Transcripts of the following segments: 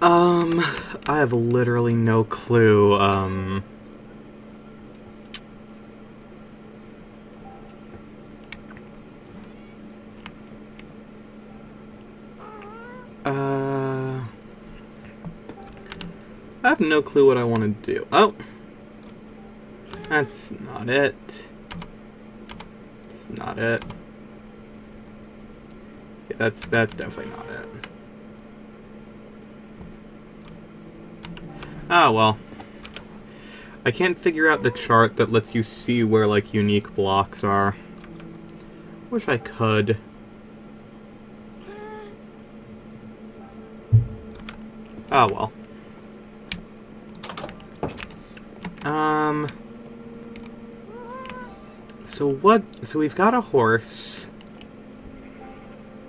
I have literally no clue. I have no clue what I want to do. Oh! That's not it. That's not it. Yeah, that's definitely not it. Ah, well. I can't figure out the chart that lets you see where, like, unique blocks are. Wish I could. Ah, well. So we've got a horse.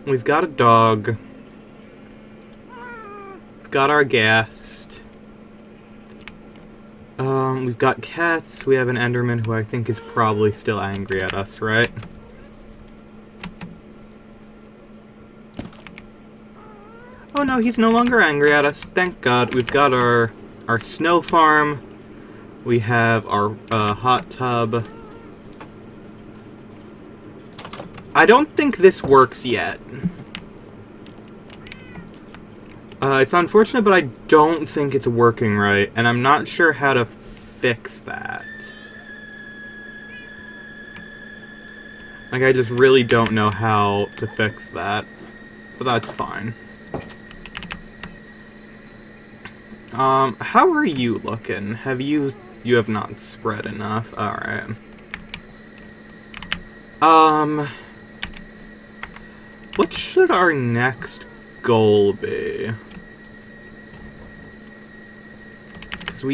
We've got a dog. We've got our guest. We've got cats. We have an Enderman who I think is probably still angry at us, right? Oh no, he's no longer angry at us. Thank God. We've got our snow farm. We have our hot tub. I don't think this works yet. It's unfortunate, but I don't think it's working right, and I'm not sure how to fix that. Like, I just really don't know how to fix that, but that's fine. How are you looking? You have not spread enough. Alright. What should our next goal be? Because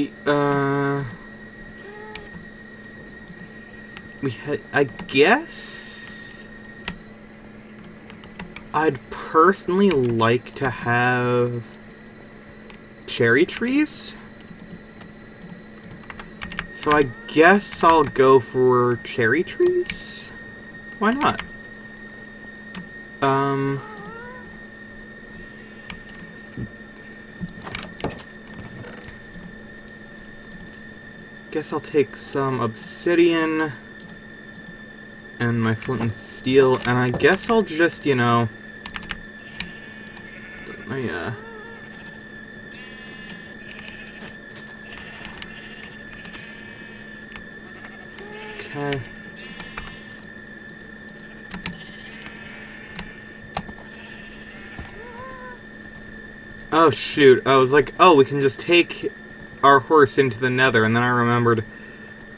I guess I'd personally like to have cherry trees. So I guess I'll go for cherry trees? Why not? Guess I'll take some obsidian and my flint and steel, and I guess I'll just, you know, okay. Oh shoot, I was like, oh, we can just take our horse into the Nether, and then I remembered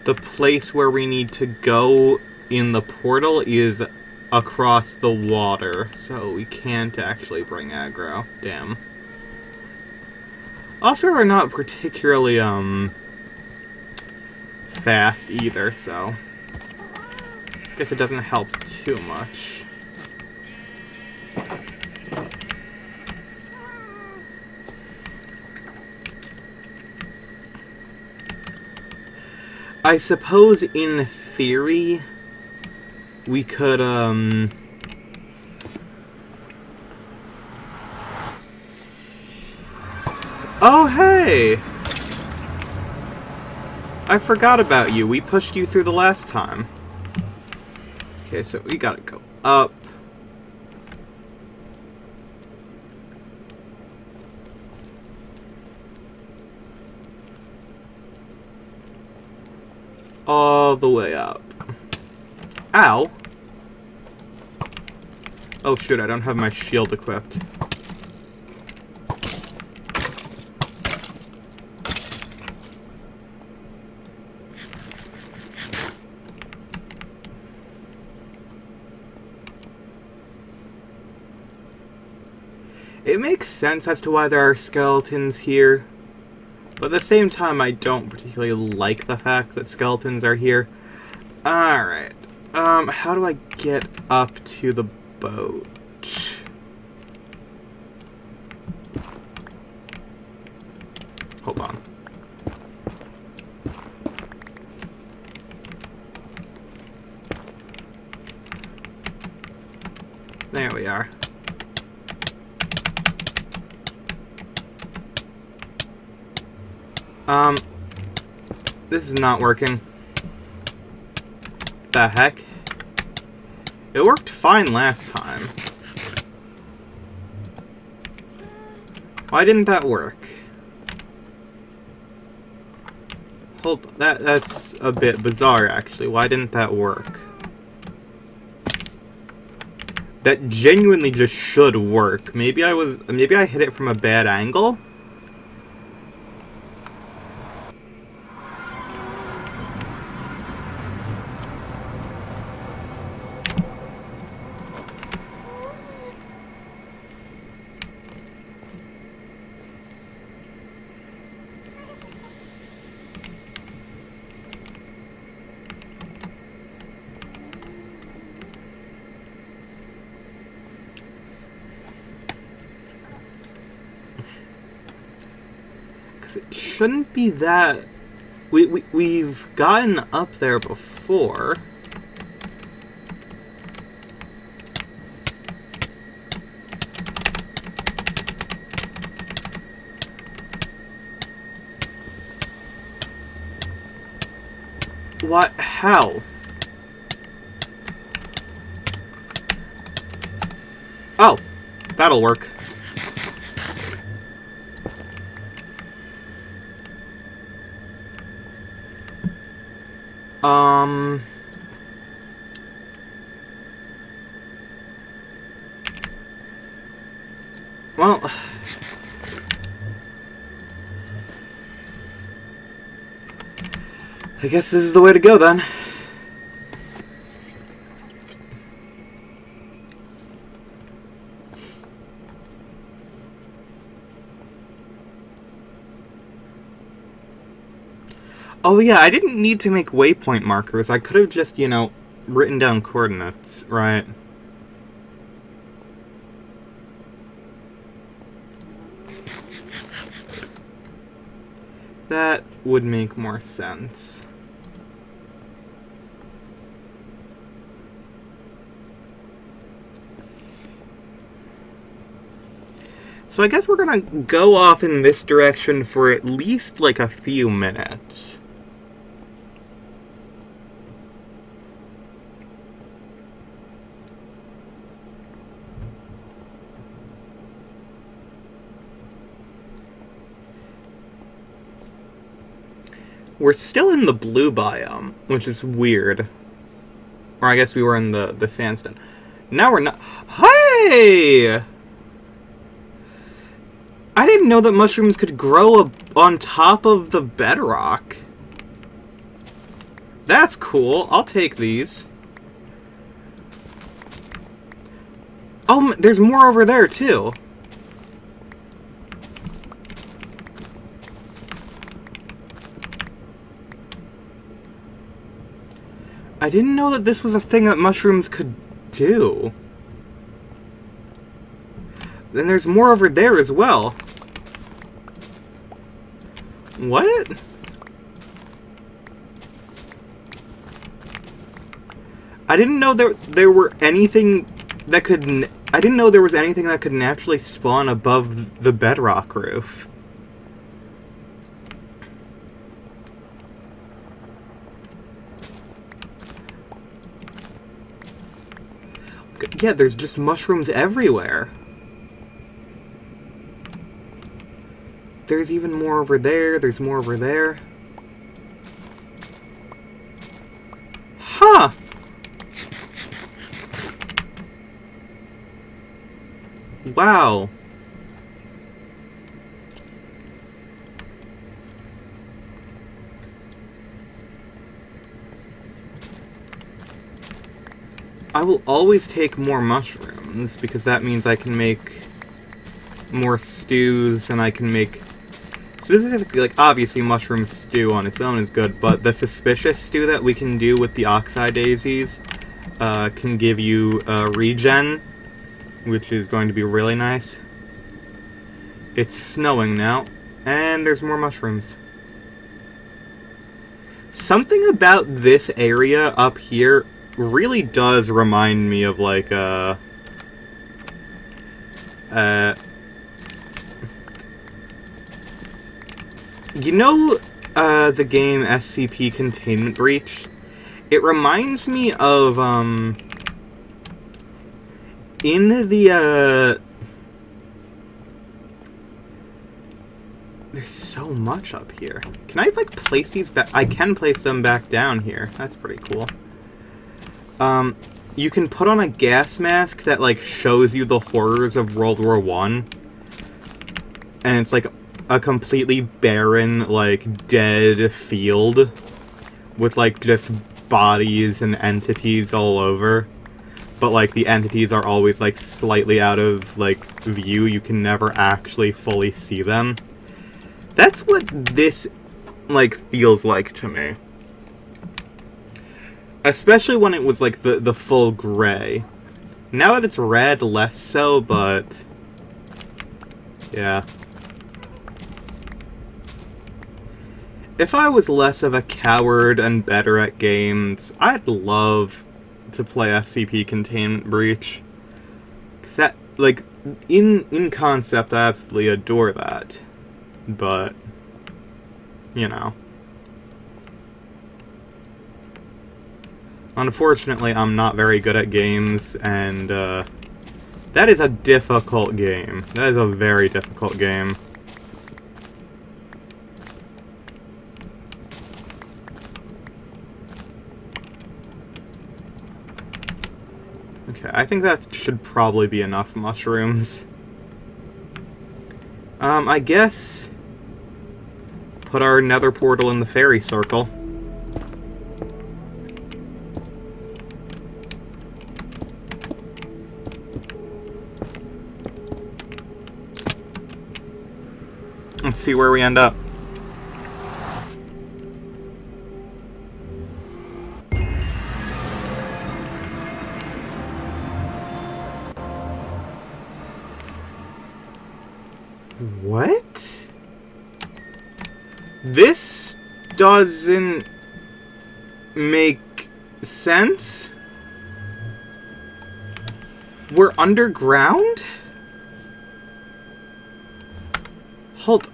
the place where we need to go in the portal is across the water, so we can't actually bring aggro. Damn. Also, we're not particularly, fast either, so guess it doesn't help too much. I suppose, in theory, we could, Oh, hey! I forgot about you. We pushed you through the last time. Okay, so we gotta go up. All the way up. Ow! Oh shoot, I don't have my shield equipped. It makes sense as to why there are skeletons here, but at the same time I don't particularly like the fact that skeletons are here. Alright, how do I get up to the boat? Hold on. There we are. Um, this is not working. The heck? It worked fine last time. Why didn't that work? That's a bit bizarre, actually. Why didn't that work? That genuinely just should work. Maybe I hit it from a bad angle? It shouldn't be that... We've gotten up there before. What? How? Oh, that'll work. Well, I guess this is the way to go then. Oh yeah, I didn't need to make waypoint markers. I could have just, you know, written down coordinates, right? That would make more sense. So I guess we're gonna go off in this direction for at least, like, a few minutes. We're still in the blue biome, which is weird. Or I guess we were in the sandstone. Now we're not... Hey! I didn't know that mushrooms could grow on top of the bedrock. That's cool. I'll take these. Oh, there's more over there, too. I didn't know that this was a thing that mushrooms could do. Then there's more over there as well. What? I didn't know there were anything that could... I didn't know there was anything that could naturally spawn above the bedrock roof. Yeah, there's just mushrooms everywhere. There's even more over there. There's more over there. Huh! Wow. I will always take more mushrooms, because that means I can make more stews, and I can make... Specifically, like, obviously mushroom stew on its own is good, but the suspicious stew that we can do with the oxeye daisies can give you regen, which is going to be really nice. It's snowing now, and there's more mushrooms. Something about this area up here really does remind me of, like, you know the game SCP Containment Breach. It reminds me of, in the, there's so much up here. Can I, like, place these back? I can place them back down here. That's pretty cool. You can put on a gas mask that, like, shows you the horrors of World War I. And it's, like, a completely barren, like, dead field with, like, just bodies and entities all over. But, like, the entities are always, like, slightly out of, like, view. You can never actually fully see them. That's what this, like, feels like to me. Especially when it was, like, the full gray. Now that it's red, less so, but... yeah. If I was less of a coward and better at games, I'd love to play SCP Containment Breach. 'Cause that, like, in concept, I absolutely adore that. But, you know. Unfortunately, I'm not very good at games, and, that is a difficult game. That is a very difficult game. Okay, I think that should probably be enough mushrooms. I guess... put our nether portal in the fairy circle. Let's see where we end up. What? This doesn't make sense? We're underground? Hold.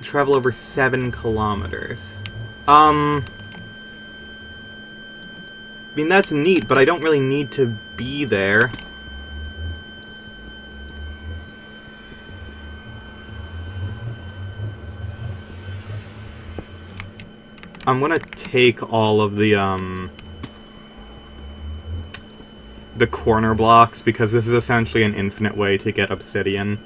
Travel over 7 kilometers. I mean, that's neat, but I don't really need to be there. I'm gonna take all of the corner blocks, because this is essentially an infinite way to get obsidian.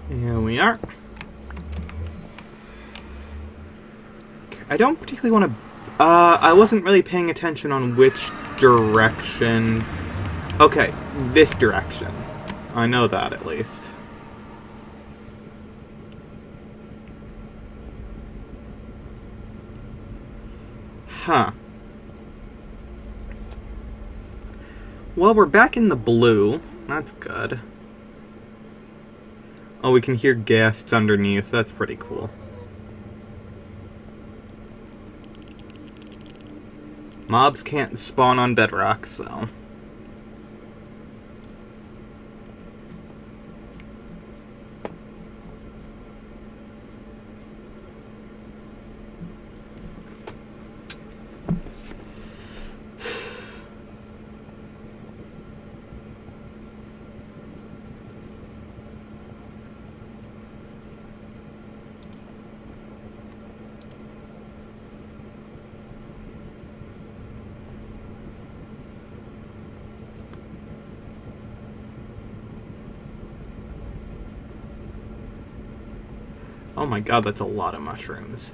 Here we are. I don't particularly want to... I wasn't really paying attention on which direction... Okay, this direction. I know that, at least. Huh. Well, we're back in the blue. That's good. Oh, we can hear ghasts underneath. That's pretty cool. Mobs can't spawn on bedrock, so... Oh my god, that's a lot of mushrooms.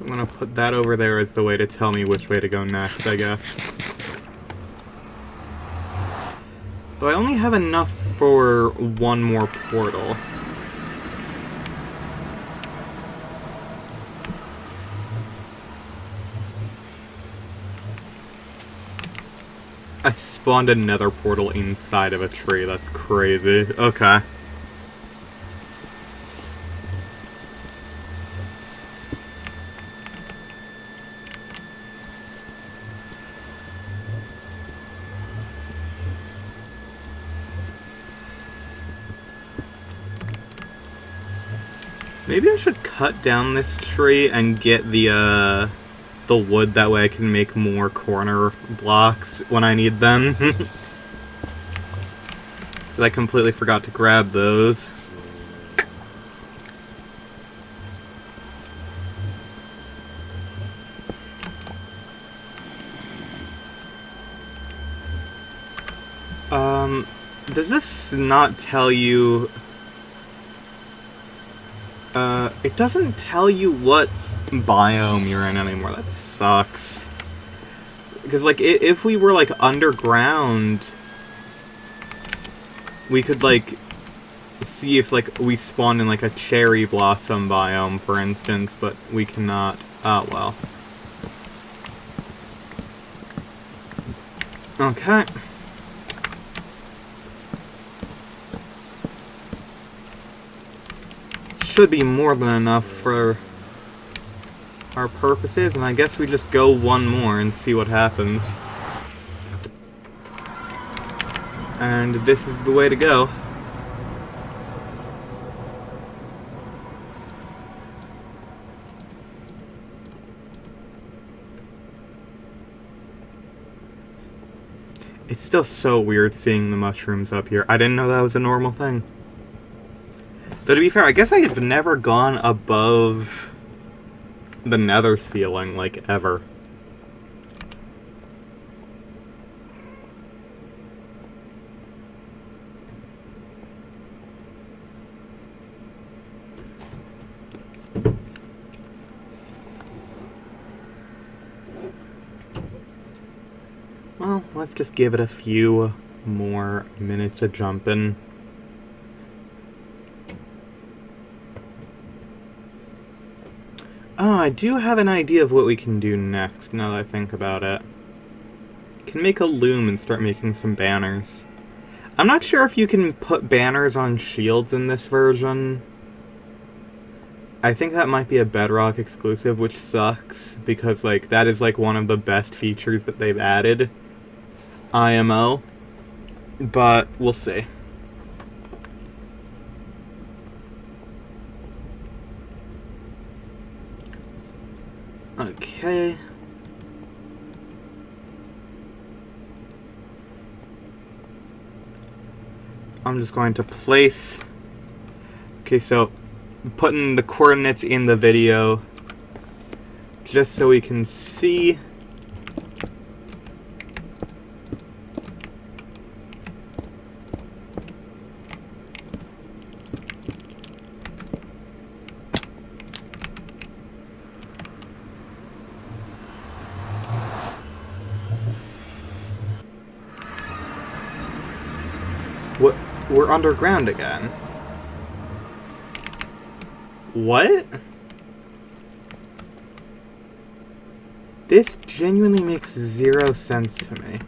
I'm gonna put that over there as the way to tell me which way to go next, I guess. So I only have enough for one more portal. I spawned a nether portal inside of a tree. That's crazy. Okay. Maybe I should cut down this tree and get the wood, that way I can make more corner blocks when I need them. I completely forgot to grab those. Does this not tell you... it doesn't tell you what biome you're in anymore. That sucks. Because, like, if we were, like, underground, we could, like, see if, like, we spawned in, like, a cherry blossom biome, for instance, but we cannot. Oh, well. Okay. Should be more than enough for our purposes, and I guess we just go one more and see what happens. And this is the way to go. It's still so weird seeing the mushrooms up here. I didn't know that was a normal thing. Though, to be fair, I guess I have never gone above the nether ceiling, like, ever. Well, let's just give it a few more minutes of jumping. Oh, I do have an idea of what we can do next, now that I think about it. Can make a loom and start making some banners. I'm not sure if you can put banners on shields in this version. I think that might be a Bedrock exclusive, which sucks, because, like, that is, like, one of the best features that they've added. IMO. But, we'll see. Okay. I'm just going to place... Okay, so putting the coordinates in the video just so we can see. What? We're underground again. What? This genuinely makes zero sense to me.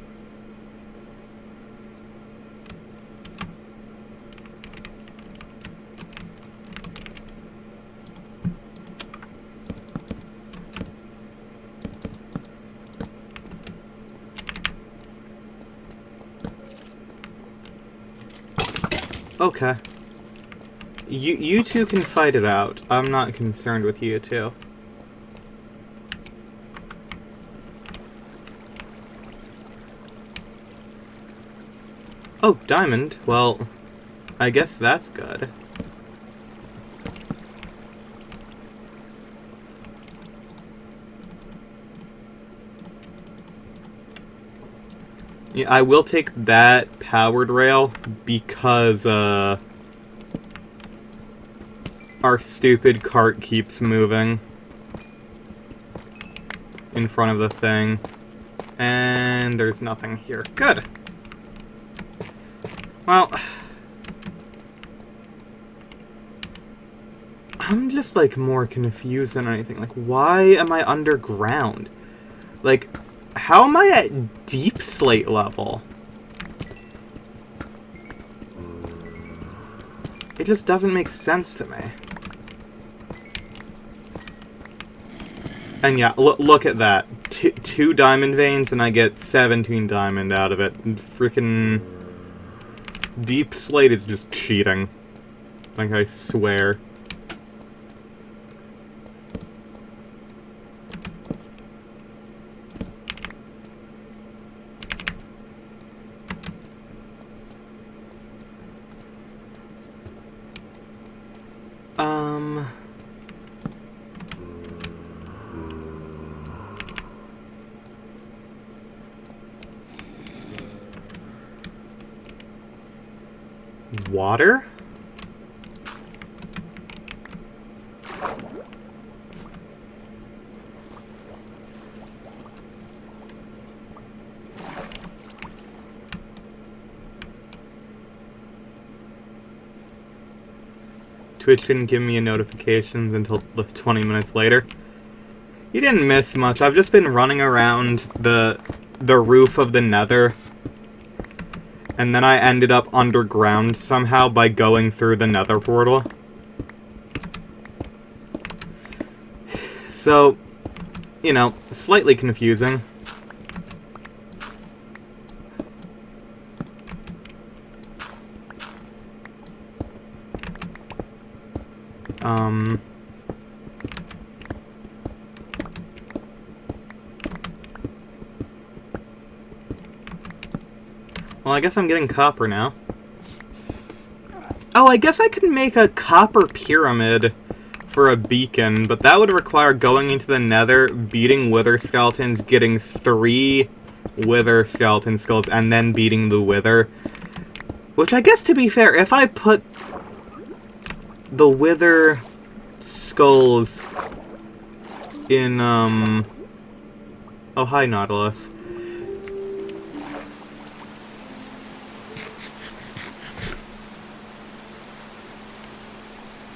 Okay. You two can fight it out. I'm not concerned with you two. Oh, diamond. Well, I guess that's good. Yeah, I will take that powered rail because, our stupid cart keeps moving. in front of the thing. And there's nothing here. Good. Well, I'm just, like, more confused than anything. Like, why am I underground? Like, how am I at deep slate level? It just doesn't make sense to me. And yeah, look at that. Two diamond veins and I get 17 diamond out of it. Freaking deep slate is just cheating. Like, I swear. Water? Twitch didn't give me a notifications until 20 minutes later. You didn't miss much. I've just been running around the roof of the Nether. And then I ended up underground somehow by going through the Nether portal. So, you know, slightly confusing. Well, I guess I'm getting copper now. Oh, I guess I could make a copper pyramid for a beacon, but that would require going into the Nether, beating wither skeletons, getting 3 wither skeleton skulls, and then beating the wither. Which I guess, to be fair, if I put the wither skulls in, Oh, hi, Nautilus.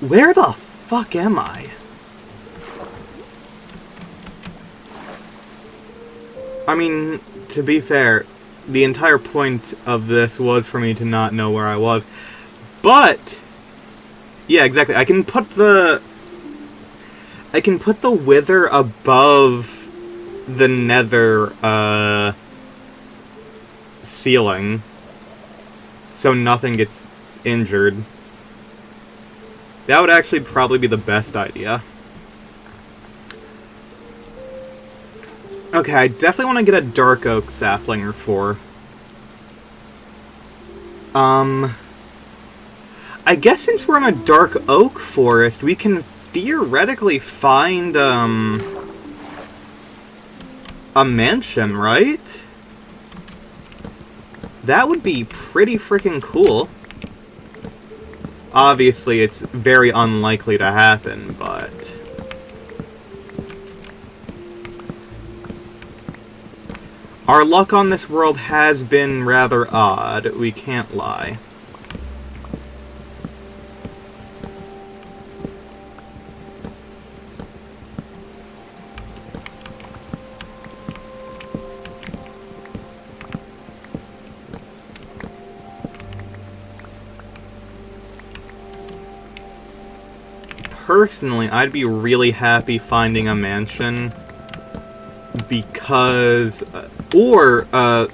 Where the fuck am I? I mean, to be fair, the entire point of this was for me to not know where I was. But yeah, exactly. I can put the wither above the Nether ceiling so nothing gets injured. That would actually probably be the best idea. Okay, I definitely want to get a dark oak sapling or 4. I guess since we're in a dark oak forest, we can theoretically find, a mansion, right? That would be pretty freaking cool. Obviously, it's very unlikely to happen, but... Our luck on this world has been rather odd, we can't lie. Personally, I'd be really happy finding a mansion because... or a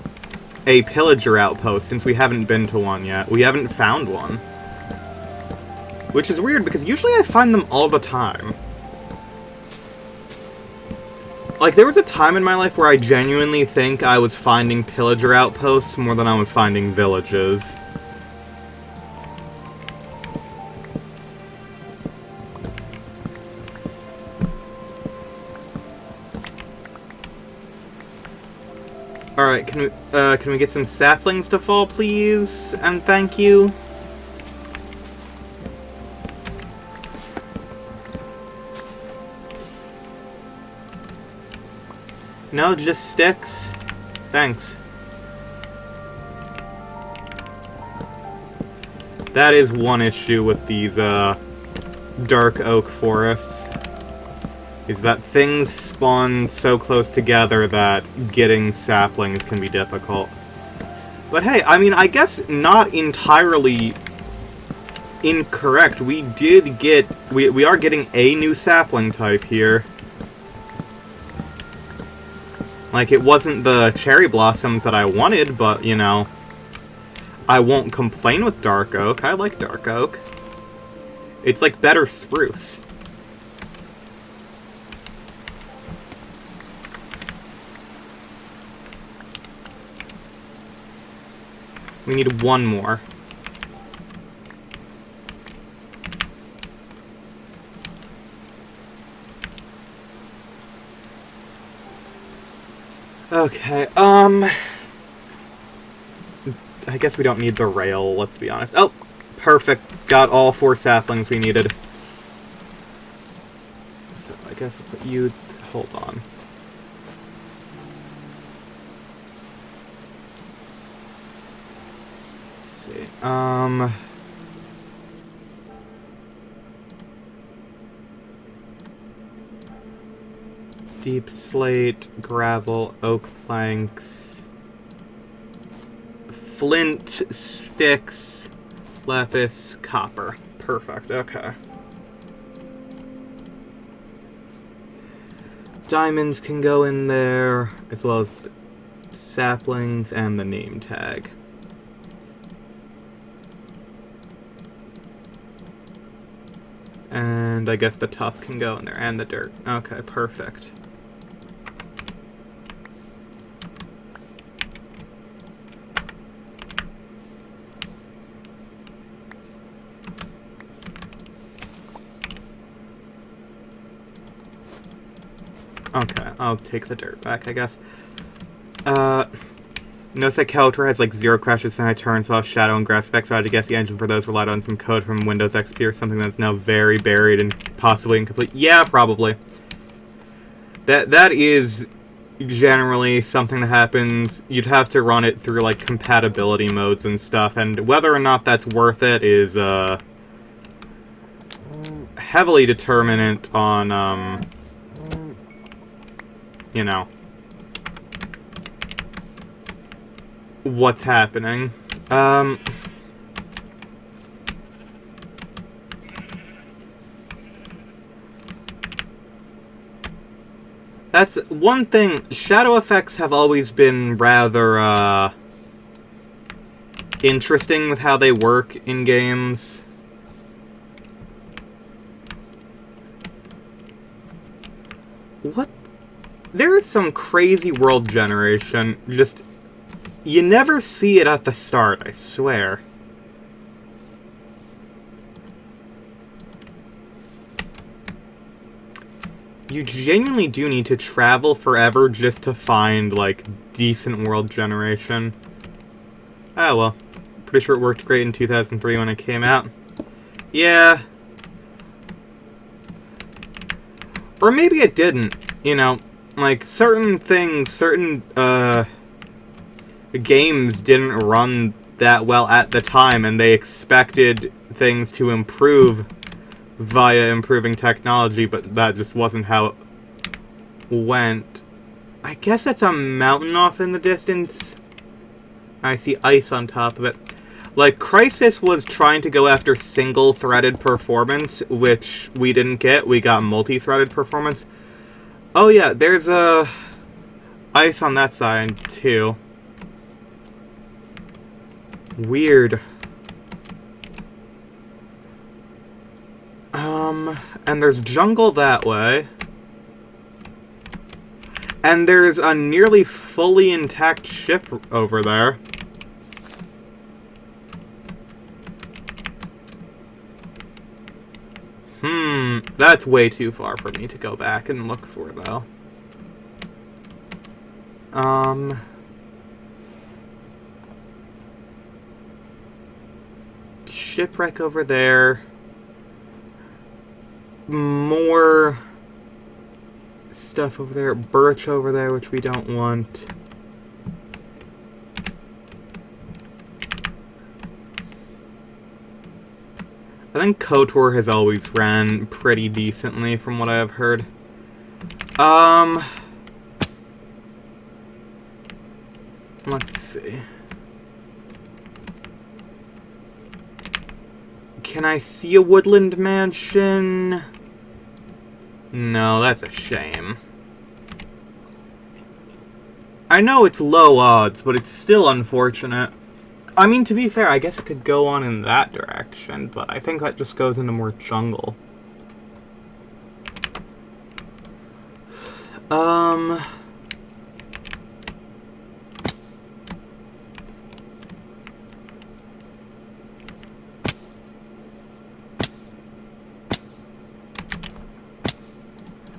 pillager outpost, since we haven't been to one yet. We haven't found one. Which is weird, because usually I find them all the time. Like, there was a time in my life where I genuinely think I was finding pillager outposts more than I was finding villages. Alright, can we get some saplings to fall, please? And thank you. No, just sticks. Thanks. That is one issue with these, dark oak forests. Is that things spawn so close together that getting saplings can be difficult. But hey, I mean, I guess not entirely incorrect. We did get... We are getting a new sapling type here. Like, it wasn't the cherry blossoms that I wanted, but, you know, I won't complain with dark oak. I like dark oak. It's like better spruce. We need one more. Okay, I guess we don't need the rail, let's be honest. Oh, perfect. Got all 4 saplings we needed. So, I guess we'll put you... Hold on. Let's see. Deep slate, gravel, oak planks, flint, sticks, lapis, copper. Perfect, okay. Diamonds can go in there, as well as the saplings and the name tag. And I guess the tuff can go in there, and the dirt. Okay, perfect. Okay, I'll take the dirt back, I guess. Notice that Kelter has like 0 crashes and high turns, while shadow and grass effects, so I had to guess the engine for those relied on some code from Windows XP or something that's now very buried and possibly incomplete. Yeah, probably. That is generally something that happens. You'd have to run it through like compatibility modes and stuff, and whether or not that's worth it is heavily determinant on you know, what's happening. That's one thing. Shadow effects have always been rather, interesting with how they work in games. What? There is some crazy world generation. Just, you never see it at the start, I swear. You genuinely do need to travel forever just to find, like, decent world generation. Oh, well. Pretty sure it worked great in 2003 when it came out. Yeah. Or maybe it didn't, you know. Like, certain things, certain, games didn't run that well at the time, and they expected things to improve via improving technology, but that just wasn't how it went. I guess that's a mountain off in the distance. I see ice on top of it. Like, Crysis was trying to go after single-threaded performance, which we didn't get. We got multi-threaded performance. Oh yeah, there's ice on that side, too. Weird. And there's jungle that way. And there's a nearly fully intact ship over there. That's way too far for me to go back and look for, though. Shipwreck over there. More stuff over there. Birch over there, which we don't want. I think KOTOR has always ran pretty decently from what I have heard. Let's see. Can I see a woodland mansion? No, that's a shame. I know it's low odds, but it's still unfortunate. I mean, to be fair, I guess it could go on in that direction, but I think that just goes into more jungle.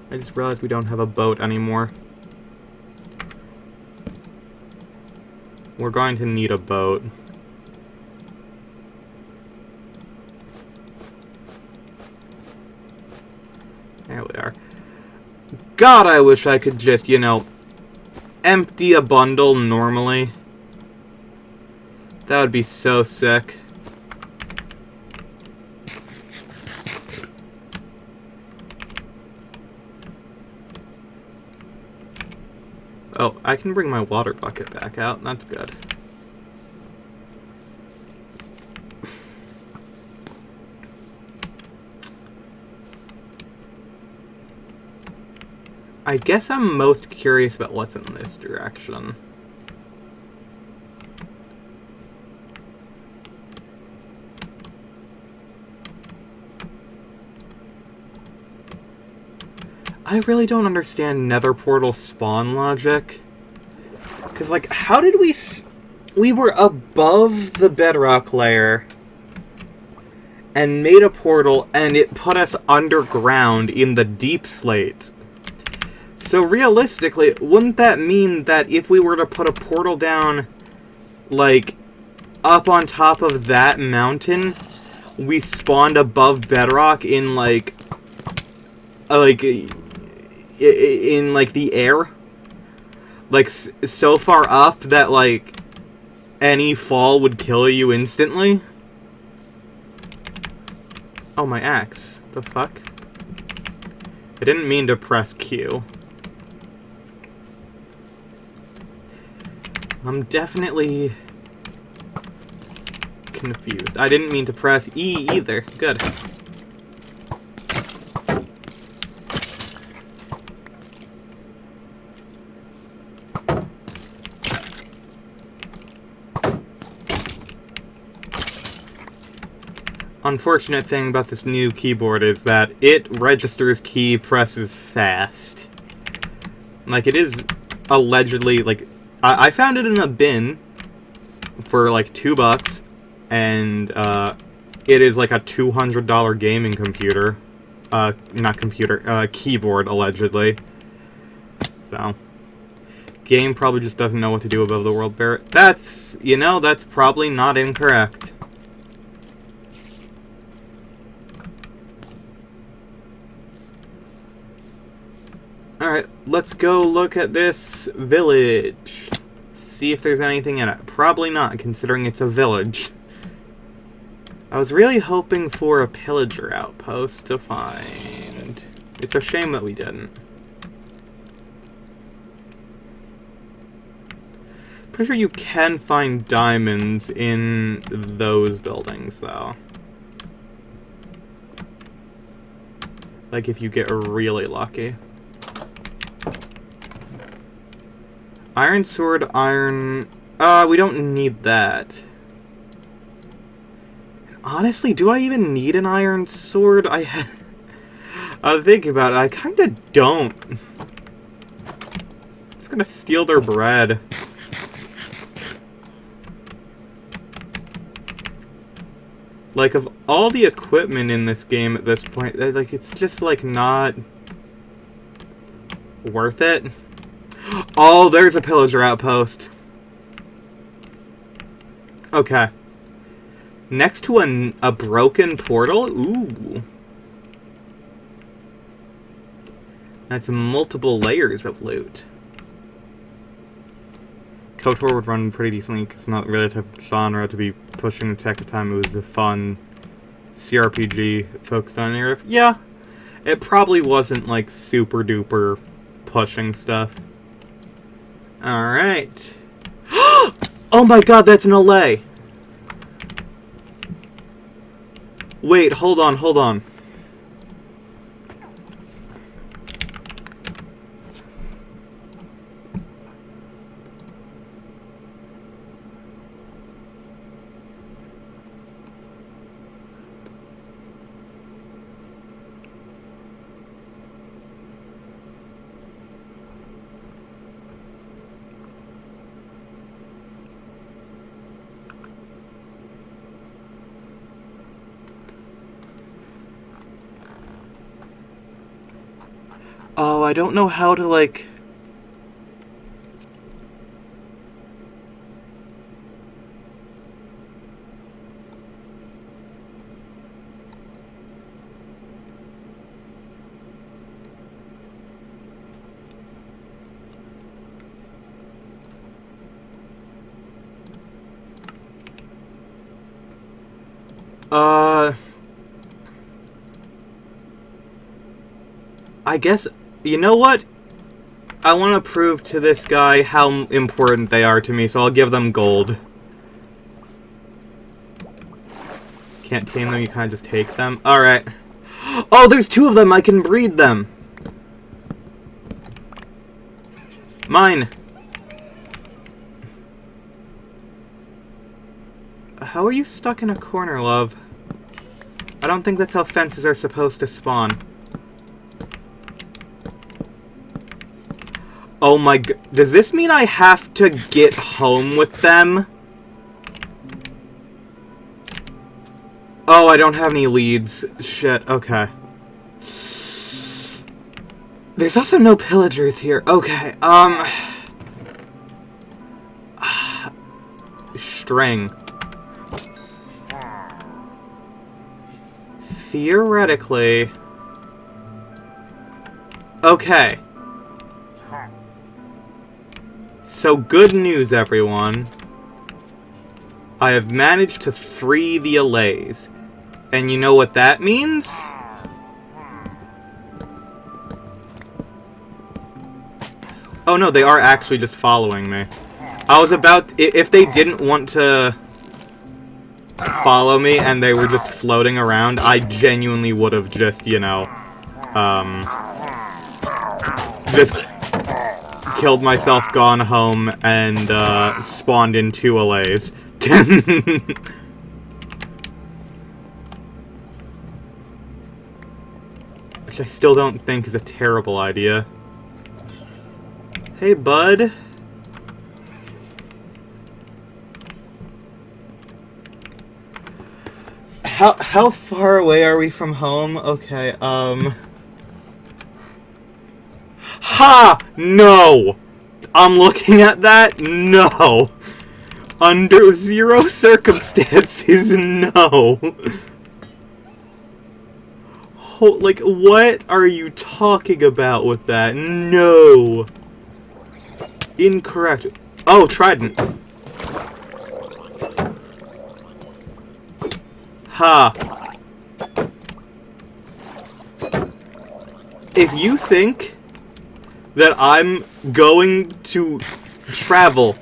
I just realized we don't have a boat anymore. We're going to need a boat. There we are. God, I wish I could just, you know, empty a bundle normally. That would be so sick. Oh, I can bring my water bucket back out. That's good. I guess I'm most curious about what's in this direction. I really don't understand Nether portal spawn logic. Because, like, how did we... We were above the bedrock layer and made a portal, and it put us underground in the deep slate. So, realistically, wouldn't that mean that if we were to put a portal down, like, up on top of that mountain, we spawned above bedrock in, like, in, like, the air? Like, so far up that, like, any fall would kill you instantly? Oh, my axe. The fuck? I didn't mean to press Q. I'm definitely confused. I didn't mean to press E either. Good. Unfortunate thing about this new keyboard is that it registers key presses fast. Like, it is allegedly, like, I found it in a bin for, like, $2, and, it is, like, a $200 gaming computer. Not computer, keyboard, allegedly. So, game probably just doesn't know what to do above the world barrier. That's, you know, that's probably not incorrect. Alright, let's go look at this village. See if there's anything in it. Probably not, considering it's a village. I was really hoping for a pillager outpost to find. It's a shame that we didn't. Pretty sure you can find diamonds in those buildings, though. Like, if you get really lucky. Iron sword, iron... we don't need that. Honestly, do I even need an iron sword? I was thinking about it, I kinda don't. I'm just gonna steal their bread. Like, of all the equipment in this game at this point, like, it's just, like, not worth it. Oh, there's a pillager outpost. Okay. Next to a broken portal? Ooh. That's multiple layers of loot. KOTOR would run pretty decently because it's not really the type of genre to be pushing the tech at the time. It was a fun CRPG focused on Aerith. Yeah, it probably wasn't like super duper pushing stuff. Alright. Oh my god, that's an LA! Wait, hold on, hold on. Oh, I don't know how to, like... I guess... You know what? I want to prove to this guy how important they are to me, so I'll give them gold. Can't tame them, you kind of just take them. Alright. Oh, there's two of them! I can breed them! Mine! How are you stuck in a corner, love? I don't think that's how fences are supposed to spawn. Oh my god. Does this mean I have to get home with them? Oh, I don't have any leads. Shit, okay. There's also no pillagers here. Okay, string. Theoretically... Okay. So, good news, everyone. I have managed to free the allays. And you know what that means? Oh no, they are actually just following me. I was about... If they didn't want to follow me and they were just floating around, I genuinely would have just, you know... just... killed myself, gone home, and spawned in 2 allays. Which I still don't think is a terrible idea. Hey, bud. How far away are we from home? Okay, Ha! No! I'm looking at that? No! Under 0 circumstances, no! Like, what are you talking about with that? No! Incorrect. Oh, trident. Ha! If you think that I'm going to travel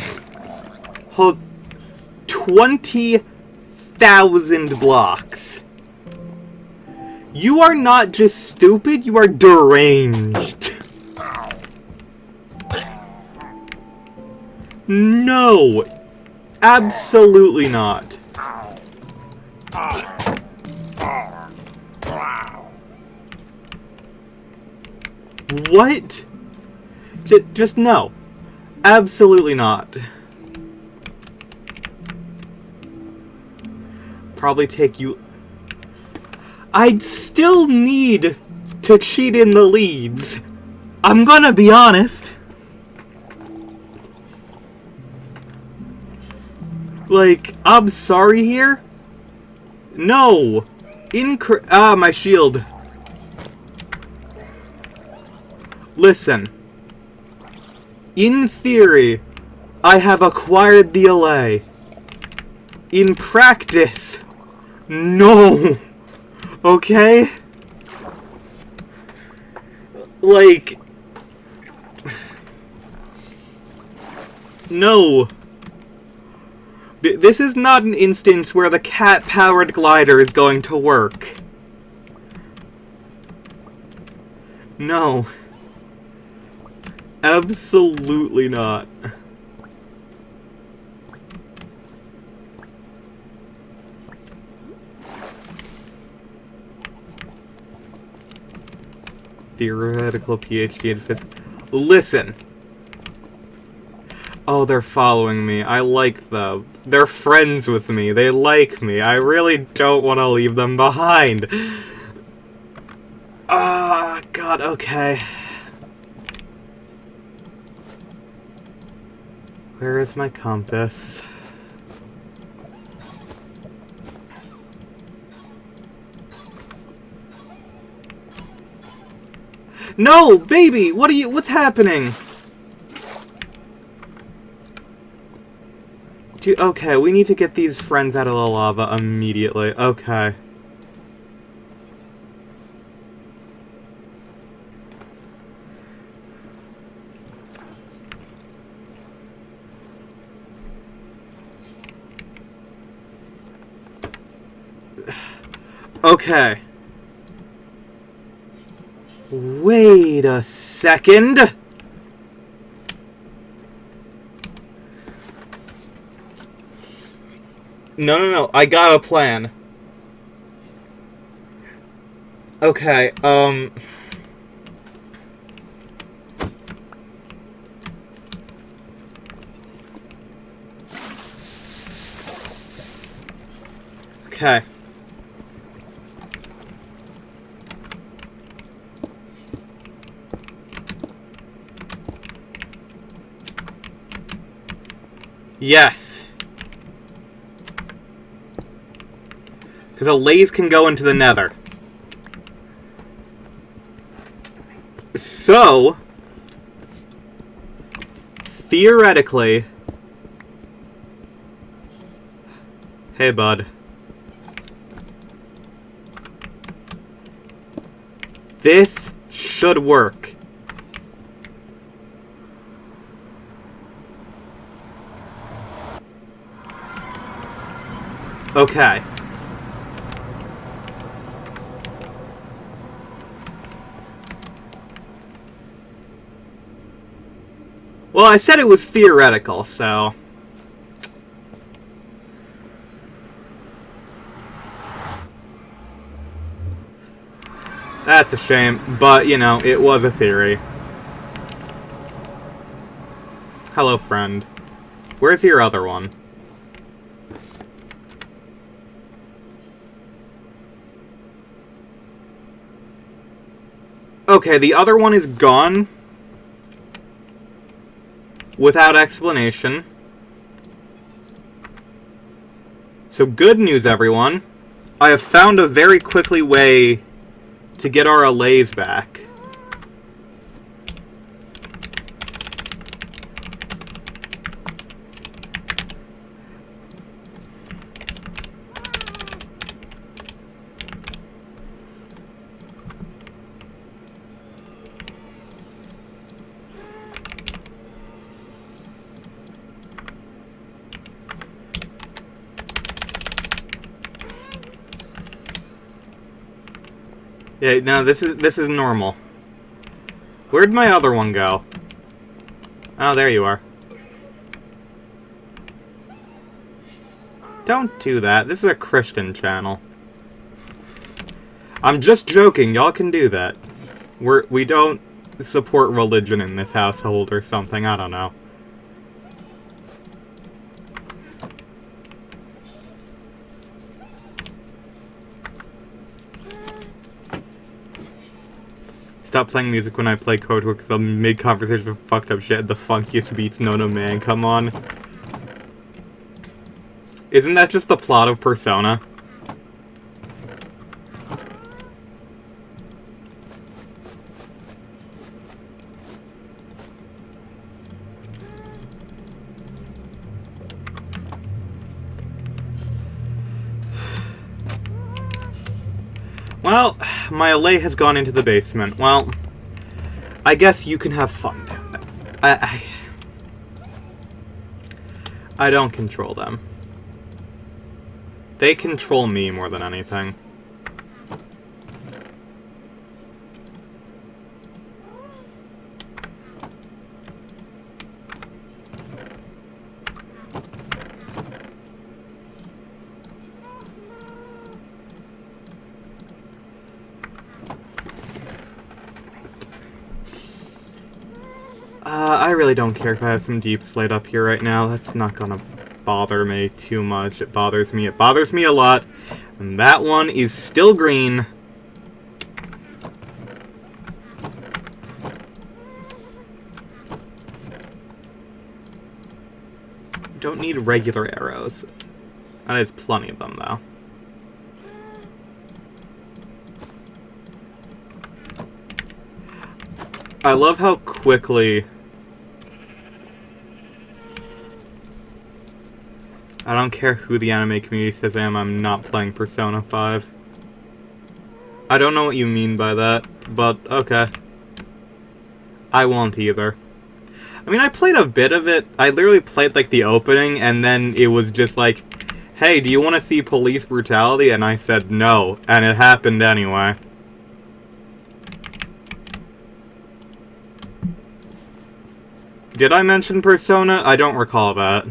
20,000 blocks, you are not just stupid, you are deranged. No, absolutely not. What? Just no. Absolutely not. Probably take you... I'd still need to cheat in the leads. I'm gonna be honest. Like, I'm sorry here? No. My shield. Listen. In theory, I have acquired the allay. In practice, no. Okay? Like... No. This is not an instance where the cat-powered glider is going to work. No. Absolutely not. Theoretical PhD in physics. Listen. Oh, they're following me. I like them. They're friends with me. They like me. I really don't want to leave them behind. Ah, God, okay. Where is my compass? No, baby! What's happening? Dude, okay, we need to get these friends out of the lava immediately. Okay. Okay. Wait a second. No, I got a plan. Okay, Okay. Yes. Because a laze can go into the Nether. So, theoretically... Hey, bud. This should work. Okay. Well, I said it was theoretical, so... That's a shame, but, you know, it was a theory. Hello, friend. Where's your other one? Okay, the other one is gone. Without explanation. So good news, everyone. I have found a very quickly way to get our allays back. Yeah, no, this is normal. Where'd my other one go? Oh, there you are. Don't do that. This is a Christian channel. I'm just joking. Y'all can do that. We don't support religion in this household or something. I don't know. Stop playing music when I play Code Work because I'm mid-conversation for fucked up shit. The funkiest beats known to man. Come on. Isn't that just the plot of Persona? Well, my allay has gone into the basement. Well, I guess you can have fun down there. I don't control them. They control me more than anything. I really don't care if I have some deep slate up here right now. That's not gonna bother me too much. It bothers me a lot. And that one is still green. Don't need regular arrows. That is plenty of them, though. I love how quickly... I don't care who the anime community says I am, I'm not playing Persona 5. I don't know what you mean by that, but okay. I won't either. I mean, I played a bit of it. I literally played, like, the opening, and then it was just like, hey, do you want to see police brutality? And I said no, and it happened anyway. Did I mention Persona? I don't recall that.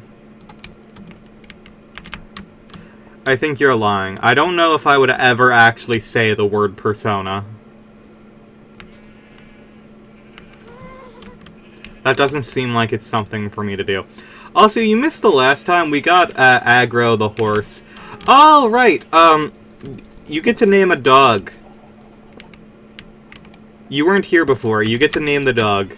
I think you're lying. I don't know if I would ever actually say the word Persona. That doesn't seem like it's something for me to do. Also, you missed the last time. We got Aggro the horse. Oh, right. You get to name a dog. You weren't here before. You get to name the dog.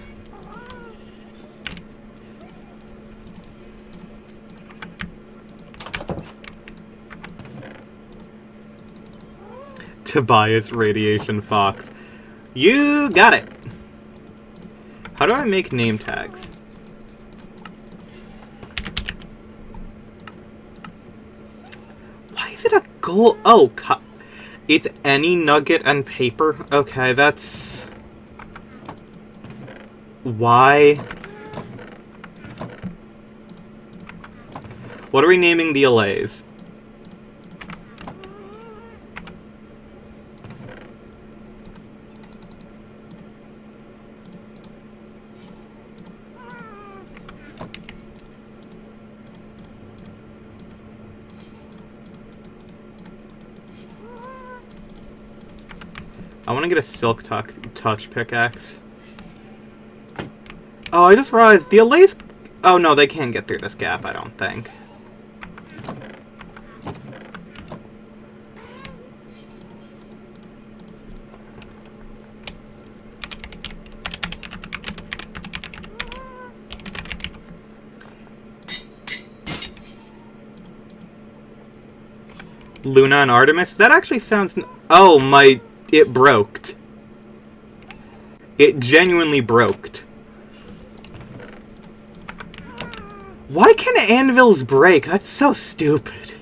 Tobias Radiation Fox. You got it! How do I make name tags? Why is it a gold? Oh, it's any nugget and paper? Okay, that's... Why? What are we naming the allays? I want to get a Silk Touch pickaxe. Oh, I just realized the allays... Oh, no, they can't get through this gap, I don't think. Luna and Artemis? That actually sounds... Oh, my... It broke. It genuinely broke. Why can anvils break? That's so stupid.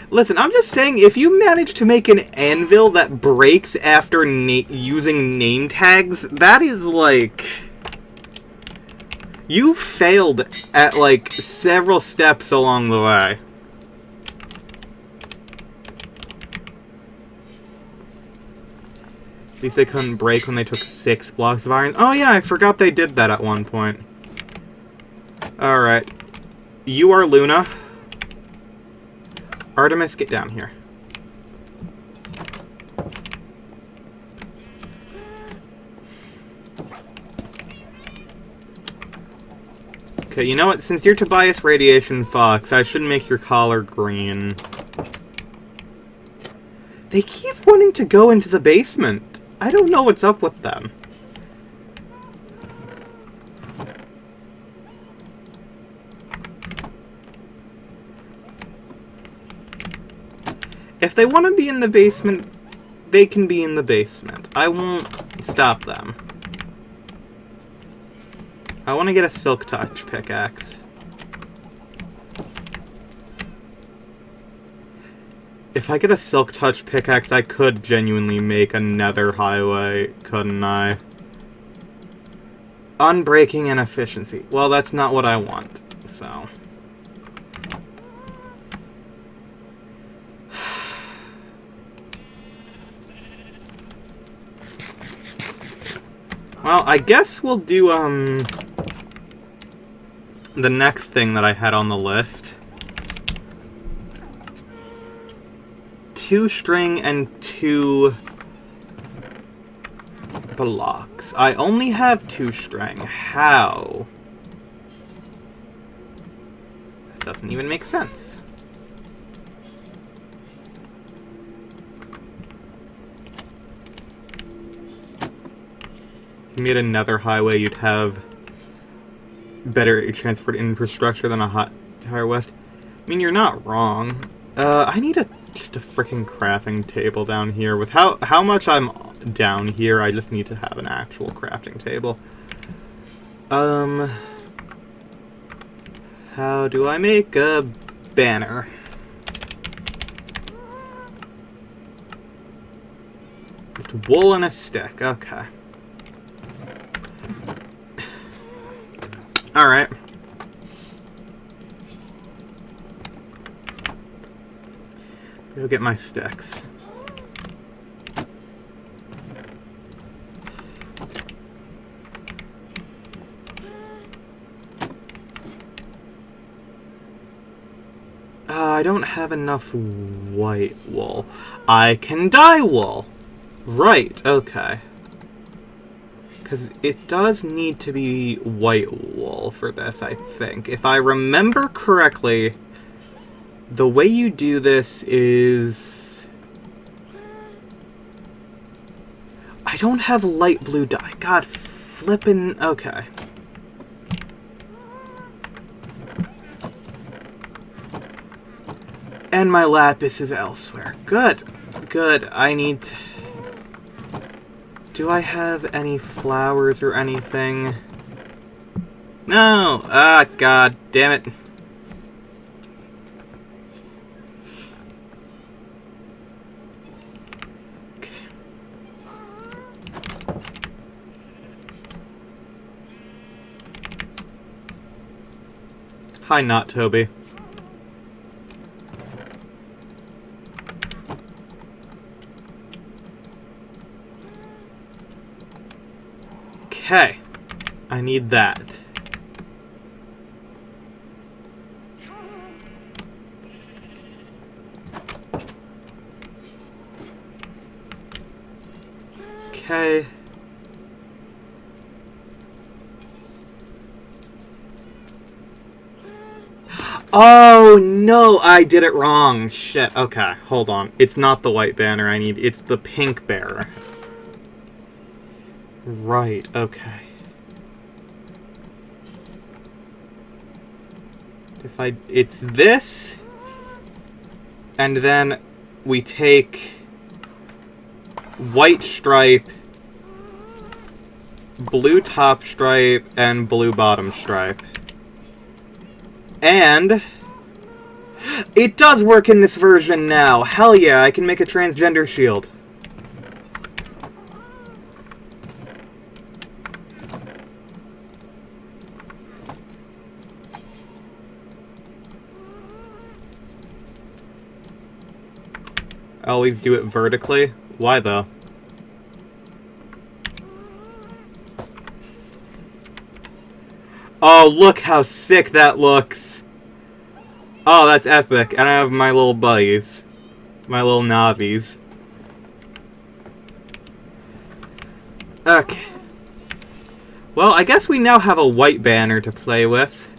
Listen, I'm just saying, if you manage to make an anvil that breaks after using name tags, that is like... You failed at, like, several steps along the way. At least they couldn't break when they took 6 blocks of iron. Oh yeah, I forgot they did that at one point. Alright. You are Luna. Artemis, get down here. Okay, you know what? Since you're Tobias Radiation Fox, I should make your collar green. They keep wanting to go into the basement. I don't know what's up with them. If they want to be in the basement, they can be in the basement. I won't stop them. I want to get a Silk Touch pickaxe. If I get a Silk Touch pickaxe, I could genuinely make a Nether highway, couldn't I? Unbreaking and efficiency. Well, that's not what I want, so... Well, I guess we'll do, the next thing that I had on the list. 2 string and 2 blocks. I only have 2 string. How? That doesn't even make sense. If you made another highway, you'd have better transport infrastructure than a hot tire west. I mean, you're not wrong. I need just a freaking crafting table down here. With how much I'm down here, I just need to have an actual crafting table. How do I make a banner? Just wool and a stick. Okay. Alright. Go get my sticks. I don't have enough white wool. I can dye wool! Right, okay. Because it does need to be white wool for this, I think. If I remember correctly, the way you do this is... I don't have light blue dye. God flippin'... Okay. And my lapis is elsewhere. Good. Good. I need to... Do I have any flowers or anything? No! Ah, god damn it. Okay. Hi, not Toby. Okay, I need that. Okay. Oh, no, I did it wrong. Shit, okay, hold on. It's not the white banner I need, it's the pink bearer. Right, okay. It's this, and then we take white stripe, blue top stripe, and blue bottom stripe. And it does work in this version now. Hell yeah, I can make a transgender shield. I always do it vertically. Why though? Oh, look how sick that looks. Oh, that's epic. And I have my little buddies. My little Navis. Okay. Well, I guess we now have a white banner to play with.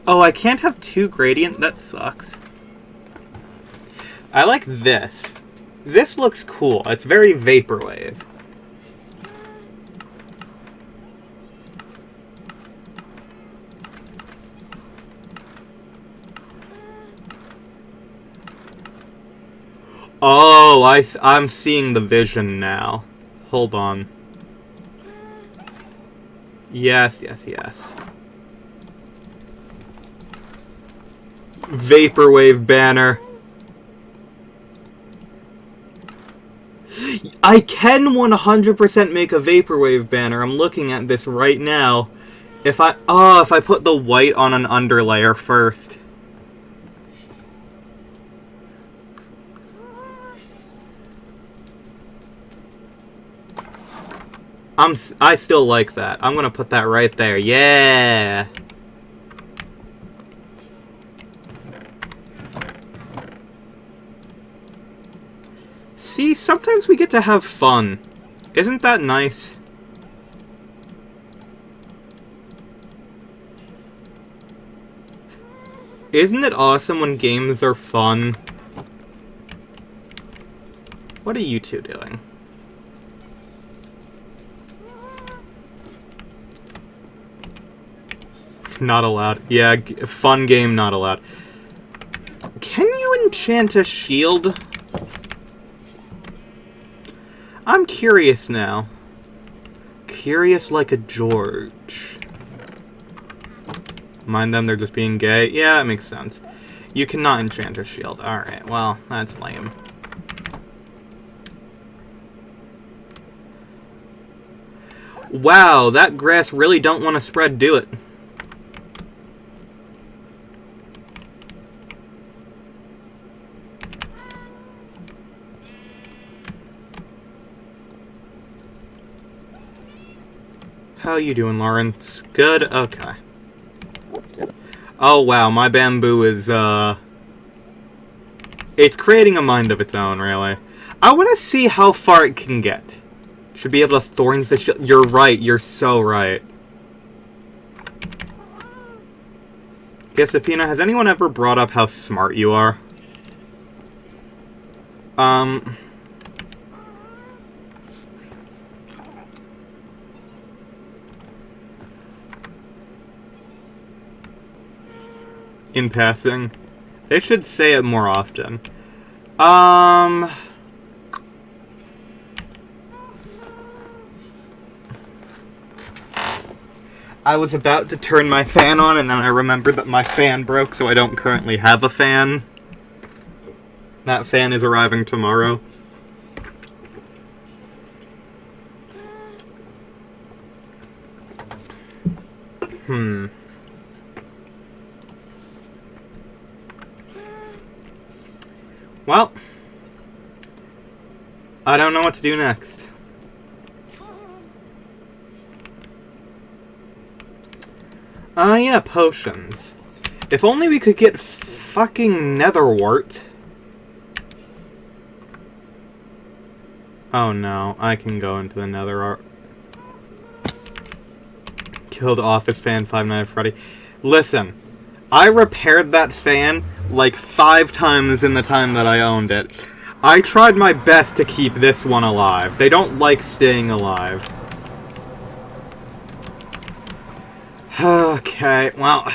Oh, I can't have 2 gradient? That sucks. I like this. This looks cool. It's very vaporwave. Oh, I'm seeing the vision now. Hold on. Yes, yes, yes. Vaporwave banner. I can 100% make a vaporwave banner. I'm looking at this right now. If I put the white on an underlayer first. I still like that. I'm gonna put that right there. Yeah. See, sometimes we get to have fun. Isn't that nice? Isn't it awesome when games are fun? What are you two doing? Not allowed. Yeah, fun game not allowed. Can you enchant a shield? I'm curious now. Curious like a George. Mind them, they're just being gay. Yeah, it makes sense. You cannot enchant a shield. Alright, well, that's lame. Wow, that grass really don't want to spread, do it. How you doing, Lawrence? Good? Okay. Oh, wow, my bamboo is, it's creating a mind of its own, really. I want to see how far it can get. Should be able to thorns the shield. You're right, you're so right. Gasapina, has anyone ever brought up how smart you are? In passing. They should say it more often. I was about to turn my fan on, and then I remembered that my fan broke, so I don't currently have a fan. That fan is arriving tomorrow. Well, I don't know what to do next. Yeah, potions. If only we could get fucking netherwort. Oh no, I can go into the nether. Killed office fan, Five Nights at Freddy. Listen, I repaired that fan like 5 times in the time that I owned it. I tried my best to keep this one alive. They don't like staying alive. Okay, well...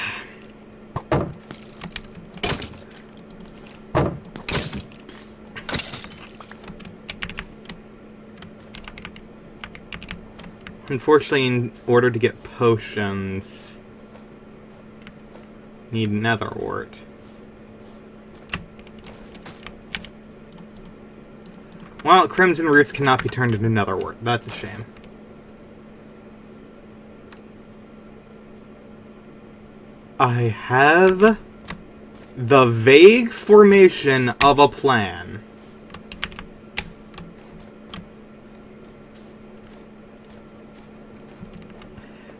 Unfortunately, in order to get potions, need netherwort. Well, crimson roots cannot be turned into netherwort. That's a shame. I have the vague formation of a plan.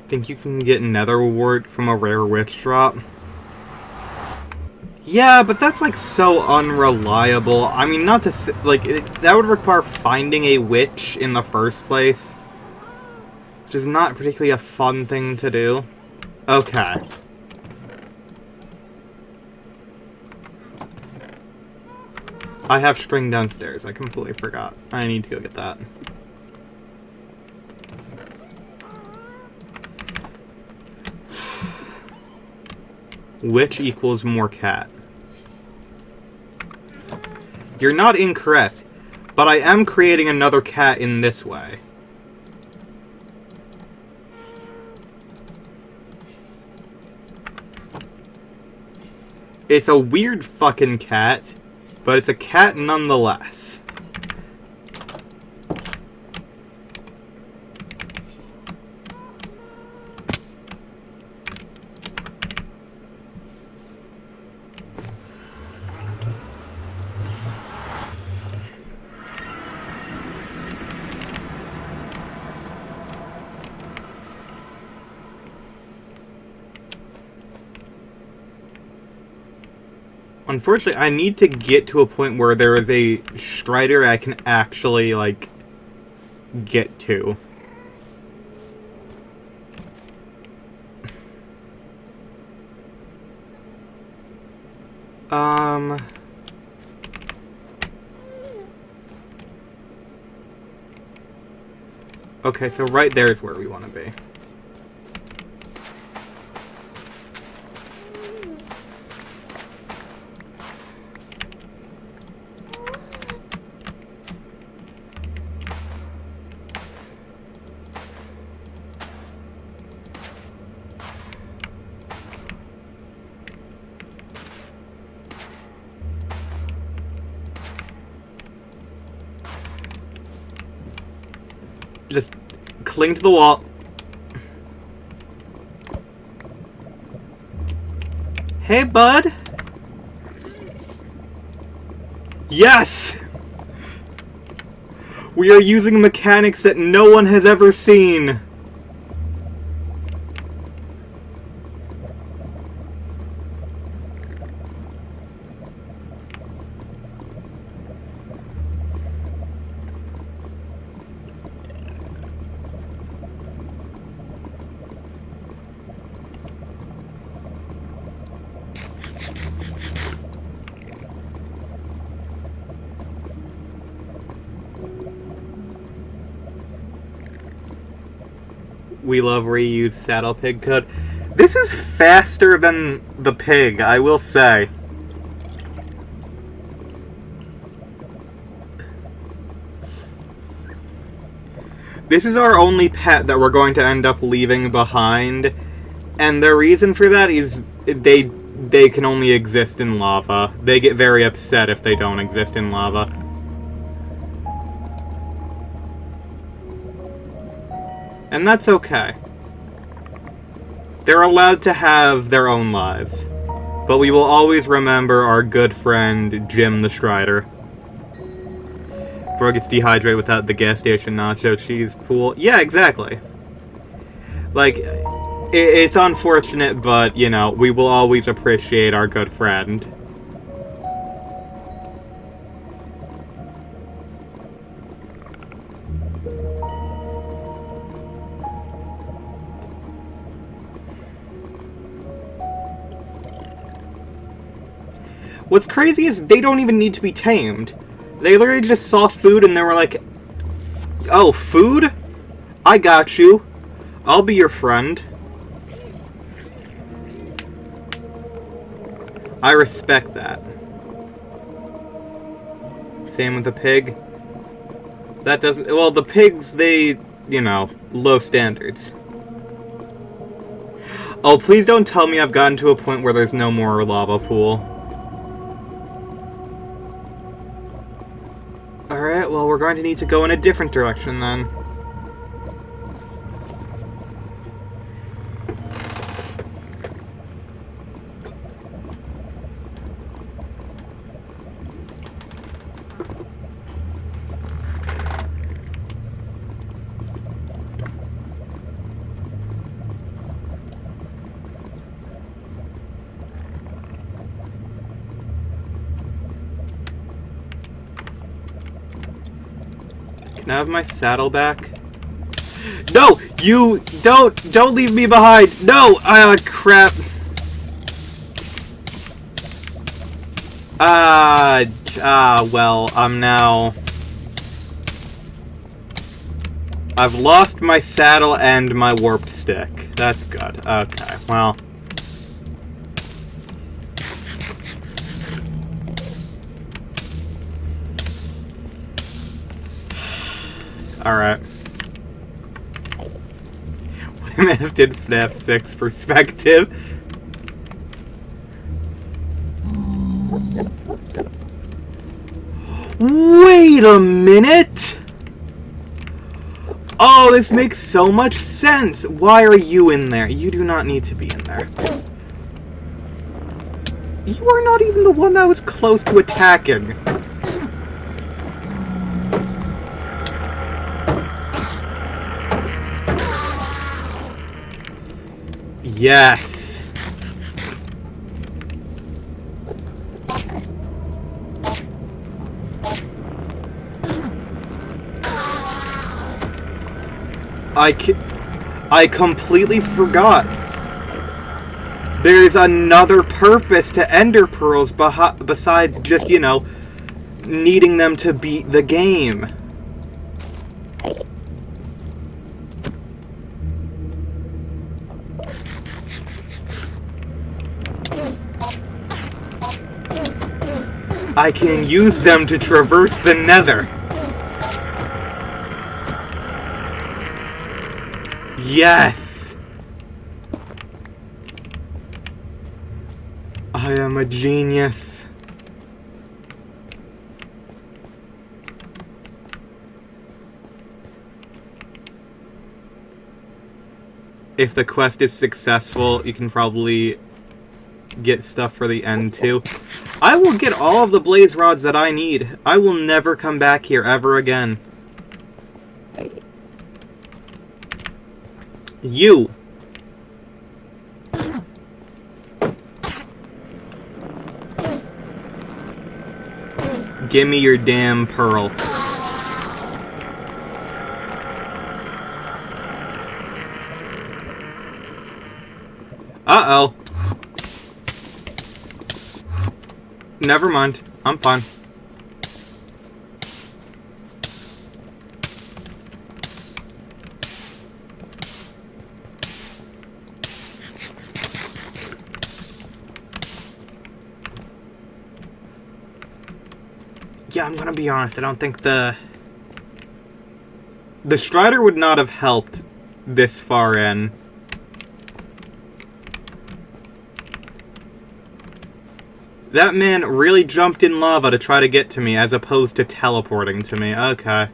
Think you can get netherwort from a rare witch drop? Yeah, but that's like so unreliable. I mean, not to like that would require finding a witch in the first place, which is not particularly a fun thing to do. Okay. I have string downstairs. I completely forgot. I need to go get that. Which equals more cat? You're not incorrect, but I am creating another cat in this way. It's a weird fucking cat, but it's a cat nonetheless. Unfortunately, I need to get to a point where there is a strider I can actually, like, get to. Okay, so right there is where we want to be. Just cling to the wall. Hey, bud. Yes! We are using mechanics that no one has ever seen. We love reused saddle pig code. This is faster than the pig, I will say. This is our only pet that we're going to end up leaving behind, and the reason for that is they can only exist in lava. They get very upset if they don't exist in lava. And that's okay. They're allowed to have their own lives. But we will always remember our good friend, Jim the Strider. Bro gets dehydrated without the gas station nacho cheese pool. Yeah, exactly. Like, it's unfortunate, but, you know, we will always appreciate our good friend. What's crazy is they don't even need to be tamed. They literally just saw food and they were like, oh, food? I got you. I'll be your friend. I respect that. Same with the pig. That doesn't... Well, the pigs, they, you know, low standards. Oh, please don't tell me I've gotten to a point where there's no more lava pool. Alright, well, we're going to need to go in a different direction then. Can I have my saddle back? No! You don't leave me behind! No! Ah, crap! Well, I've lost my saddle and my warped stick. That's good. Okay, well. Alright. Women did FNAF 6 perspective. Wait a minute! Oh, this makes so much sense! Why are you in there? You do not need to be in there. You are not even the one that was close to attacking. Yes! I completely forgot. There's another purpose to Ender Pearls besides just, you know, needing them to beat the game. I can use them to traverse the Nether. Yes! I am a genius. If the quest is successful, you can probably get stuff for the end too. I will get all of the blaze rods that I need. I will never come back here ever again. You! Give me your damn pearl. Uh-oh. Never mind. I'm fine. Yeah, I'm gonna be honest, I don't think the Strider would not have helped this far in. That man really jumped in lava to try to get to me, as opposed to teleporting to me. Okay.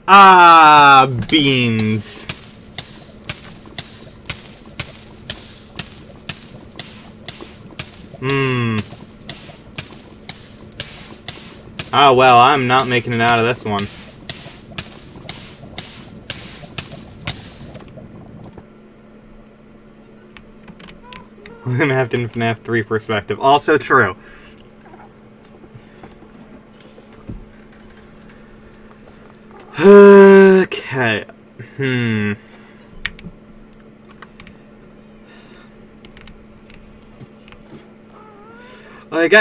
Ah, beans. Oh, well, I'm not making it out of this one. I'm gonna have to FNAF 3 perspective. Also true. Okay. Like,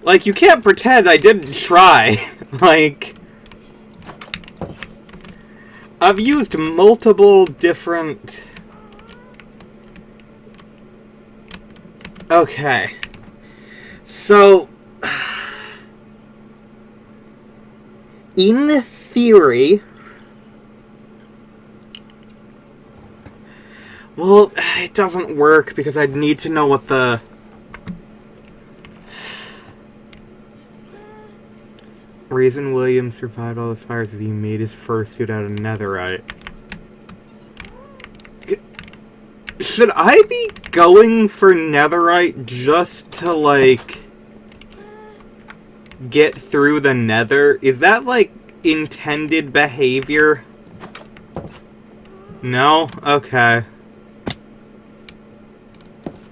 like, you can't pretend I didn't try. Like, I've used multiple different... Okay. So, in theory... Well, it doesn't work because I'd need to know what the... Reason William survived all those fires is he made his first suit out of netherite. Should I be going for netherite just to, like, get through the nether? Is that, like, intended behavior? No? Okay.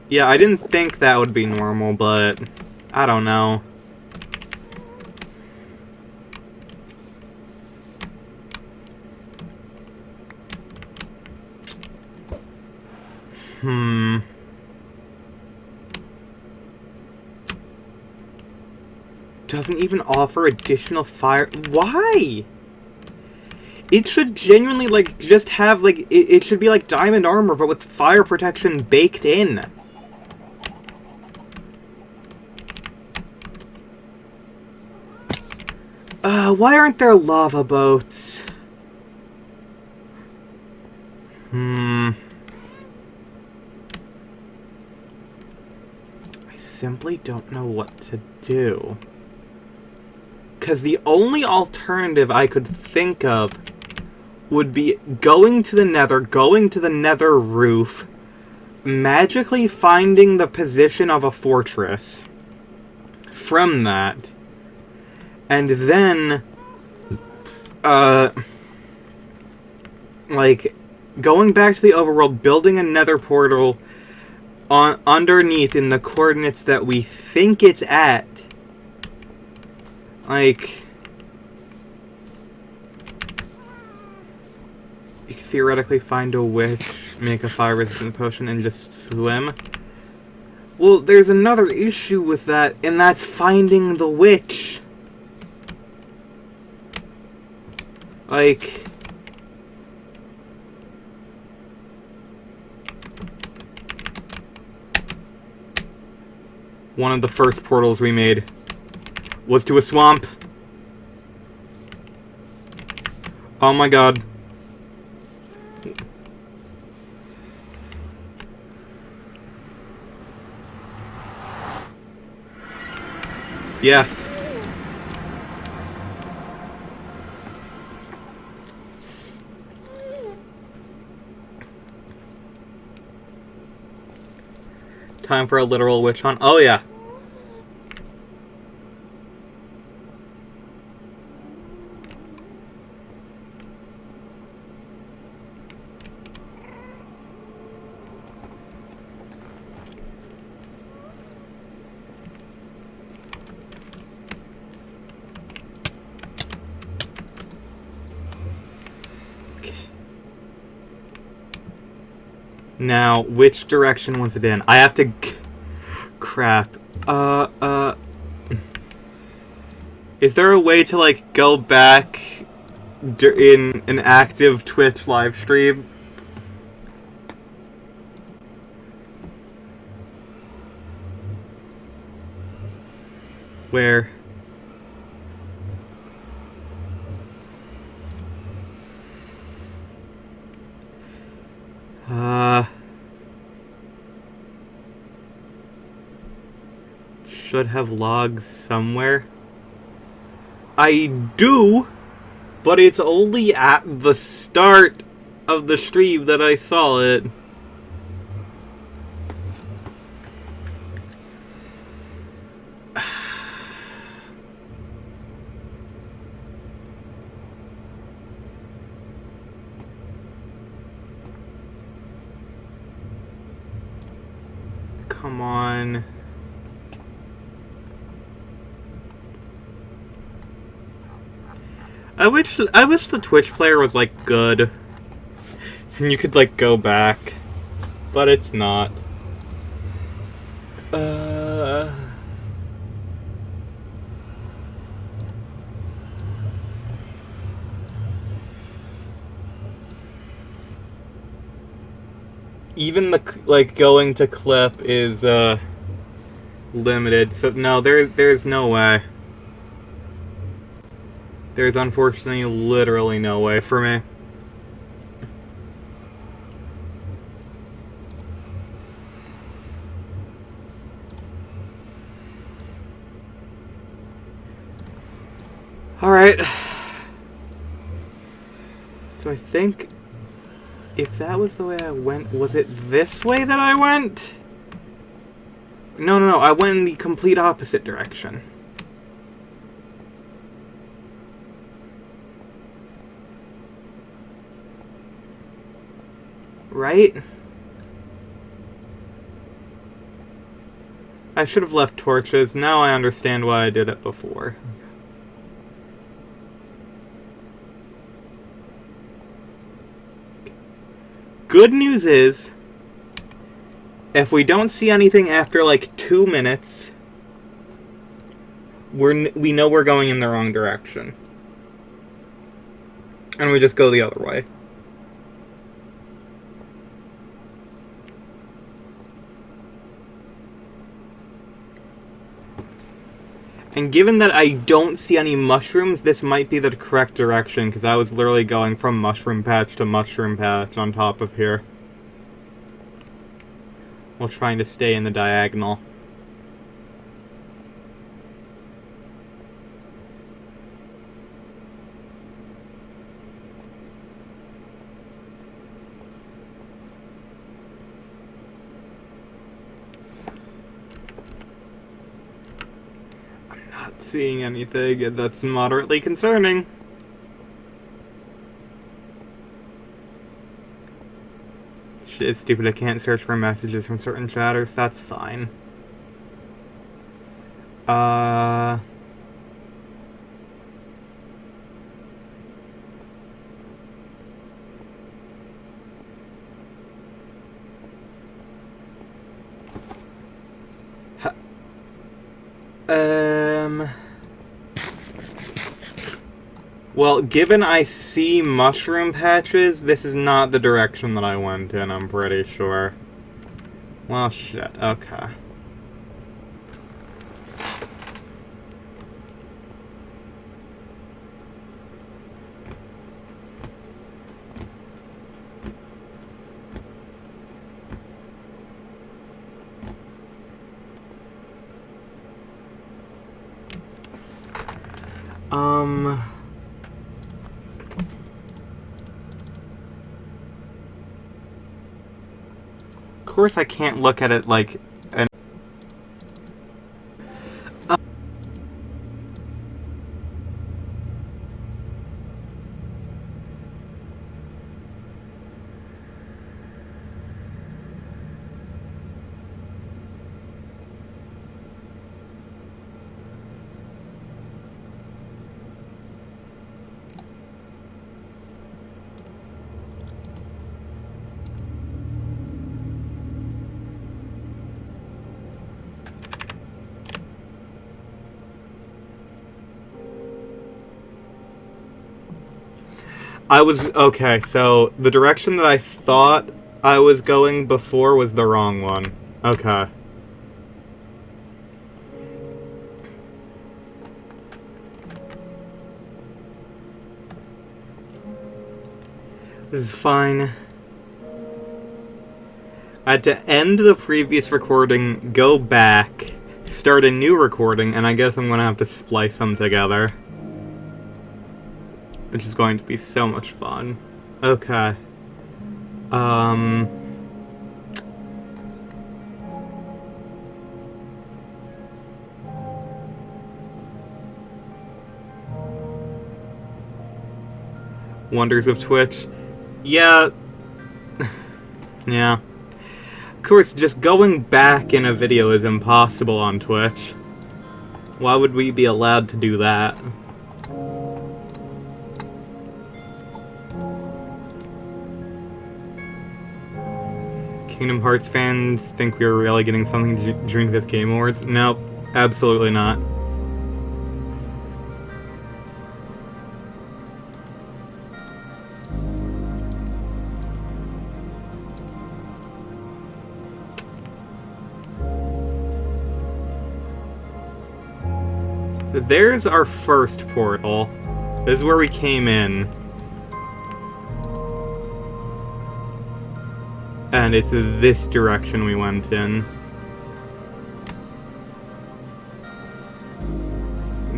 Yeah, I didn't think that would be normal, but I don't know. Doesn't even offer additional fire. Why? It should genuinely, like, just have, like, it should be like diamond armor, but with fire protection baked in. Why aren't there lava boats? I simply don't know what to do. Because the only alternative I could think of would be going to the nether roof, magically finding the position of a fortress from that, and then, like, going back to the overworld, building a nether portal underneath in the coordinates that we think it's at. Like, you could theoretically find a witch, make a fire-resistant potion, and just swim. Well, there's another issue with that, and that's finding the witch. Like, one of the first portals we made was to a swamp. Oh my god. Yes. Time for a literal witch hunt. Oh yeah. Now, which direction was it in? I have to... Crap. Is there a way to, like, go back in an active Twitch live stream? Where? Should have logs somewhere. I do, but it's only at the start of the stream that I saw it. Come on. I wish the Twitch player was, like, good. And you could, like, go back. But it's not. Even the, like, going to clip is, limited. So, no, there's no way. There's unfortunately literally no way for me. Alright. So I think If that was the way I went, was it this way that I went? No, I went in the complete opposite direction. Right? I should have left torches. Now I understand why I did it before. Good news is, if we don't see anything after like 2 minutes, we know we're going in the wrong direction. And we just go the other way. And given that I don't see any mushrooms, this might be the correct direction, because I was literally going from mushroom patch to mushroom patch on top of here. While trying to stay in the diagonal. Seeing anything that's moderately concerning. Shit, it's stupid. I can't search for messages from certain chatters. That's fine. Well, given I see mushroom patches, this is not the direction that I went in, I'm pretty sure. Well, shit, okay. Of course I can't look at it like an... Okay, so the direction that I thought I was going before was the wrong one. Okay. This is fine. I had to end the previous recording, go back, start a new recording, and I guess I'm gonna have to splice them together. Which is going to be so much fun. Okay. Wonders of Twitch. Yeah. Yeah. Of course, just going back in a video is impossible on Twitch. Why would we be allowed to do that? Kingdom Hearts fans think we were really getting something during the 5th Game Awards? Nope, absolutely not. There's our first portal. This is where we came in. And it's this direction we went in.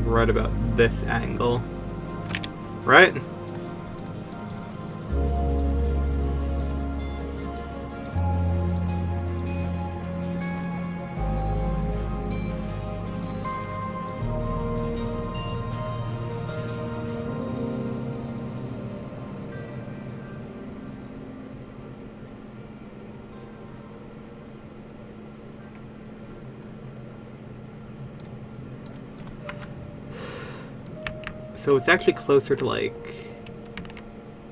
Right about this angle. Right? So it's actually closer to, like,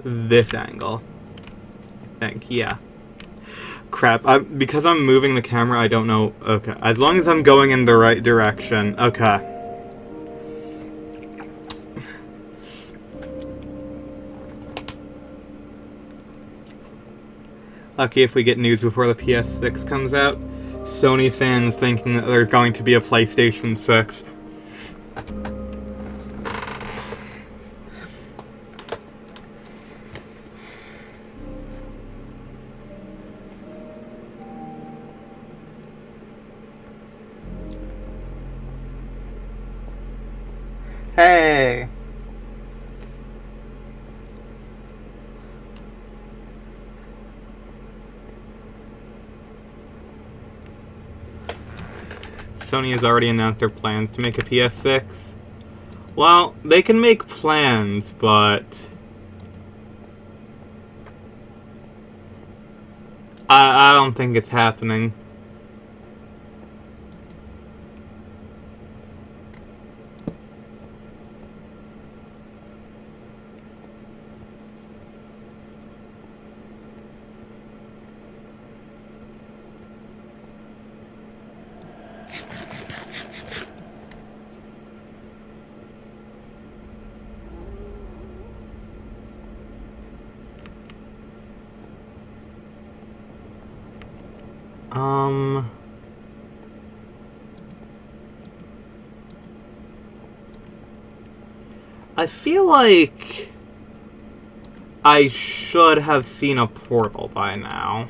this angle. I think, yeah. Crap, because I'm moving the camera, I don't know. Okay, as long as I'm going in the right direction. Okay. Lucky if we get news before the PS6 comes out. Sony fans thinking that there's going to be a PlayStation 6. Hey! Sony has already announced their plans to make a PS6. Well, they can make plans, but I don't think it's happening. I feel like I should have seen a portal by now.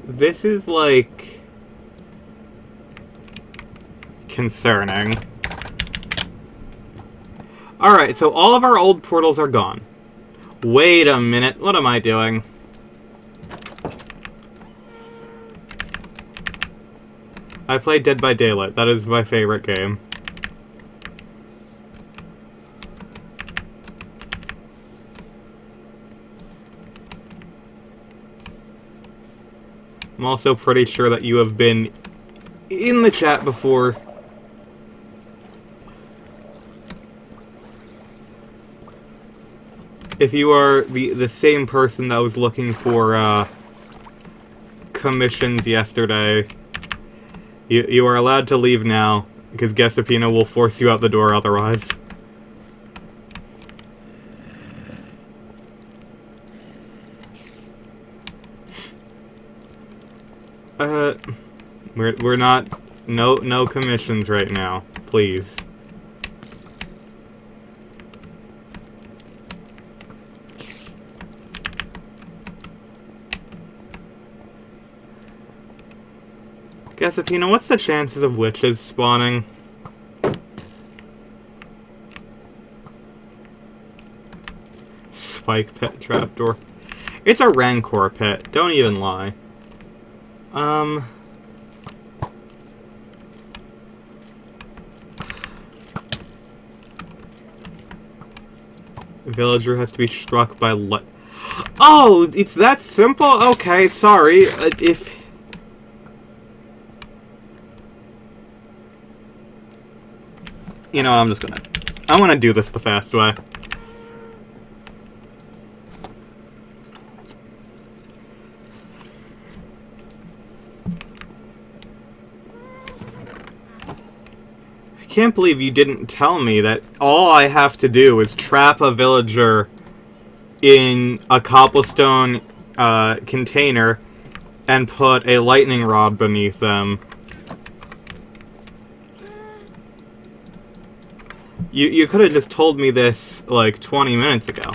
This is, like, concerning. Alright, so all of our old portals are gone. Wait a minute, what am I doing? I played Dead by Daylight, that is my favorite game. I'm also pretty sure that you have been in the chat before. If you are the same person that was looking for commissions yesterday, you are allowed to leave now, because Gesapino will force you out the door otherwise. We're not, no commissions right now, please. Gesapino, what's the chances of witches spawning? Spike pit trapdoor. It's a Rancor pit, don't even lie. Villager has to be struck by light. Oh, it's that simple? Okay, sorry. If... You know, I'm gonna do this the fast way. I can't believe you didn't tell me that all I have to do is trap a villager in a cobblestone container and put a lightning rod beneath them. You could have just told me this, like, 20 minutes ago.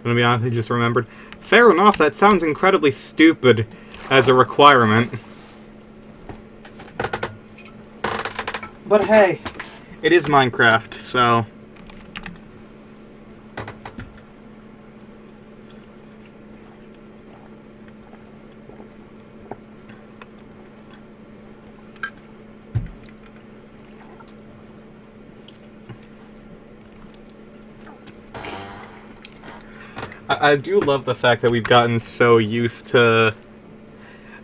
I'm gonna be honest, I just remembered. Fair enough, that sounds incredibly stupid as a requirement. But hey, it is Minecraft, so... I do love the fact that we've gotten so used to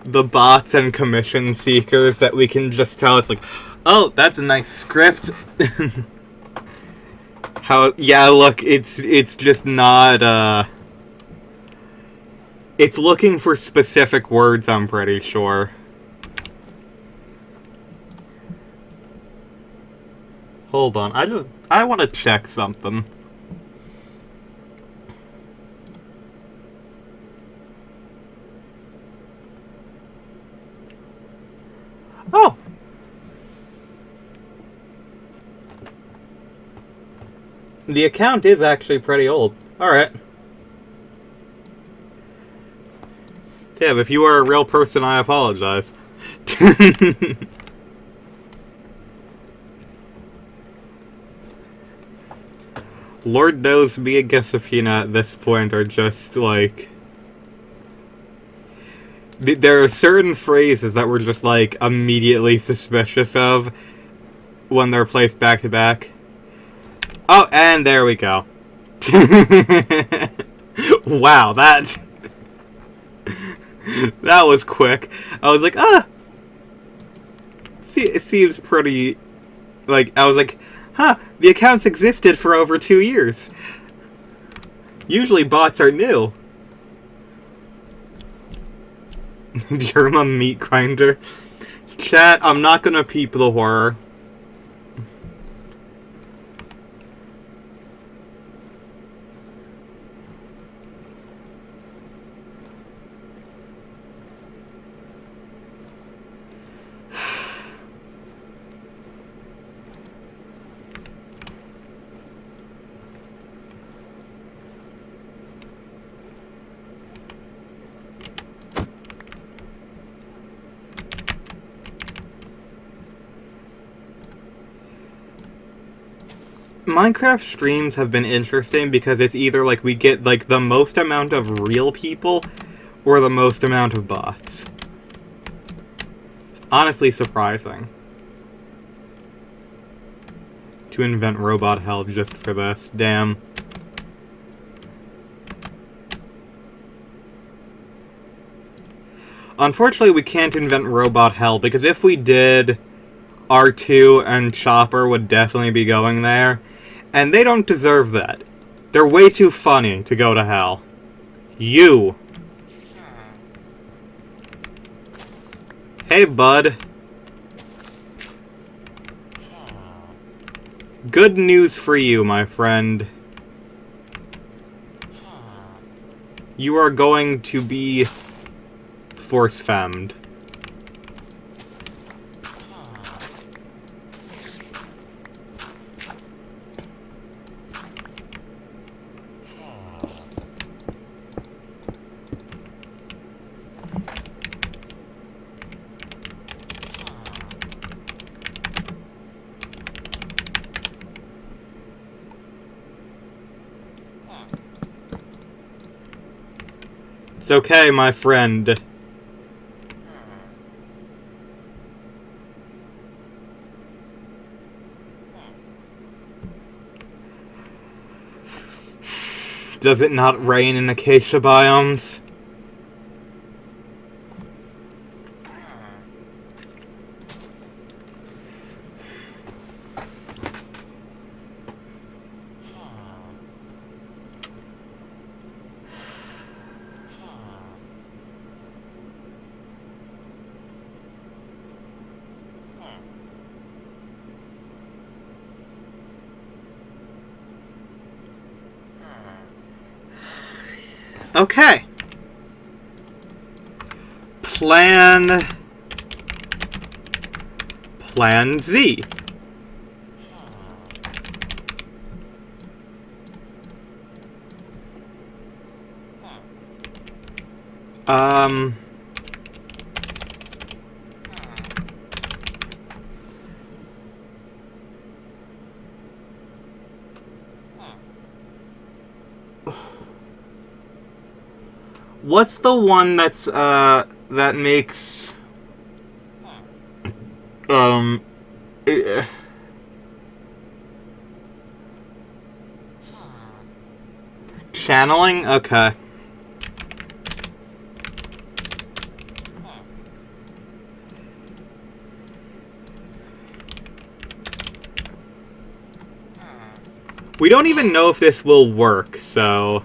the bots and commission seekers that we can just tell it's like, oh, that's a nice script. How, yeah, look, it's just not, it's looking for specific words, I'm pretty sure. Hold on, I want to check something. Oh! The account is actually pretty old. Alright. Tab, if you are a real person, I apologize. Lord knows me and Gesafina at this point are just, like... There are certain phrases that we're just, like, immediately suspicious of when they're placed back to back. Oh, and there we go. Wow, that was quick. I was like, ah! See, it seems pretty... Like, I was like, huh, the accounts existed for over 2 years. Usually bots are new. Germa meat grinder. Chat, I'm not gonna peep the horror. Minecraft streams have been interesting because it's either like we get like the most amount of real people or the most amount of bots. It's honestly surprising to invent robot hell just for this. Damn. Unfortunately, we can't invent robot hell because if we did, R2 and Chopper would definitely be going there. And they don't deserve that. They're way too funny to go to hell. You. Hey, bud. Good news for you, my friend. You are going to be force-femmed. It's okay, my friend. Does it not rain in acacia biomes? Okay. Plan Z. Um... What's the one that's, that makes... channeling? Okay. We don't even know if this will work, so...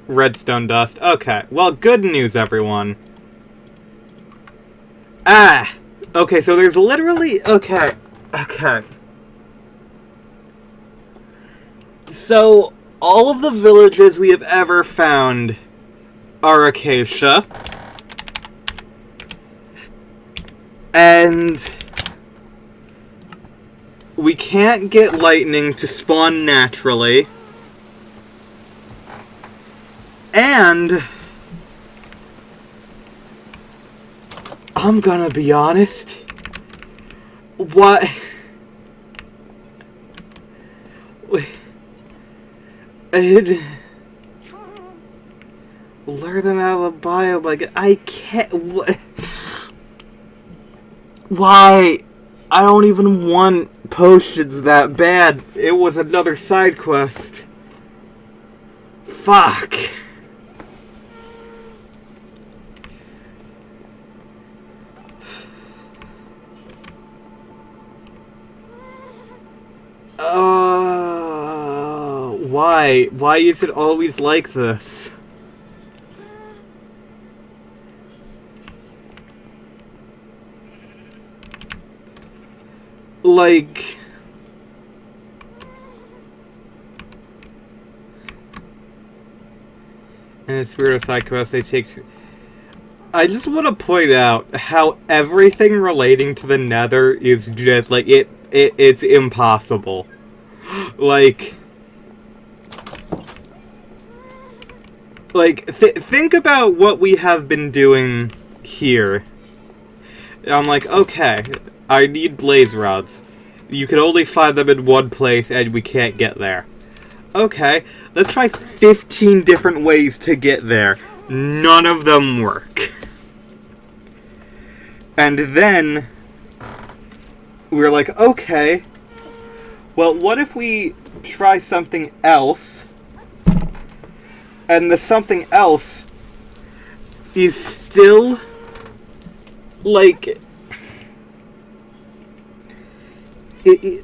Redstone dust. Okay. Well, good news, everyone. Ah! Okay, so there's literally... Okay. Okay. So, all of the villages we have ever found are acacia. And... we can't get lightning to spawn naturally. And... I'm gonna be honest. What... Lure them out of the biome, like, I can't... Why? I don't even want potions that bad. It was another side quest. Fuck. Why? Why is it always like this? Like... And it's weird side quest they take... I just want to point out how everything relating to the Nether is just, like, it's impossible. Like... think about what we have been doing here. I'm like, okay, I need blaze rods. You can only find them in one place, and we can't get there. Okay, let's try 15 different ways to get there. None of them work. And then, we're like, okay, well, what if we try something else? And the something else is still, like,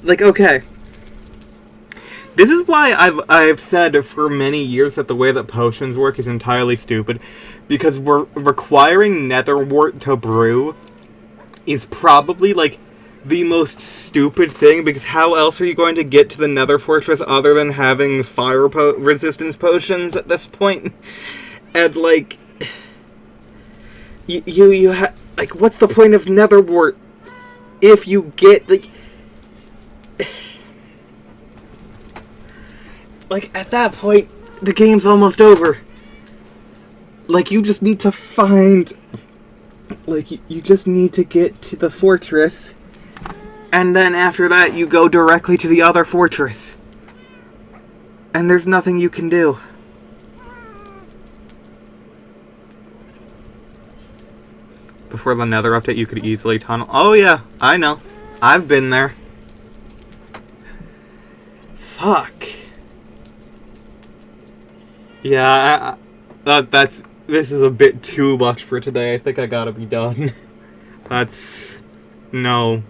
like, okay. This is why I've said for many years that the way that potions work is entirely stupid, because we're requiring nether wart to brew is probably, like, the most stupid thing, because how else are you going to get to the nether fortress other than having fire resistance potions at this point? And, like, like, what's the point of nether wart if you get, like, at that point, the game's almost over. Like, you just need to find, like, you just need to get to the fortress, and then after that, you go directly to the other fortress. And there's nothing you can do. Before the Nether update, you could easily tunnel. Oh yeah, I know. I've been there. Fuck. Yeah, this is a bit too much for today. I think I gotta be done. No.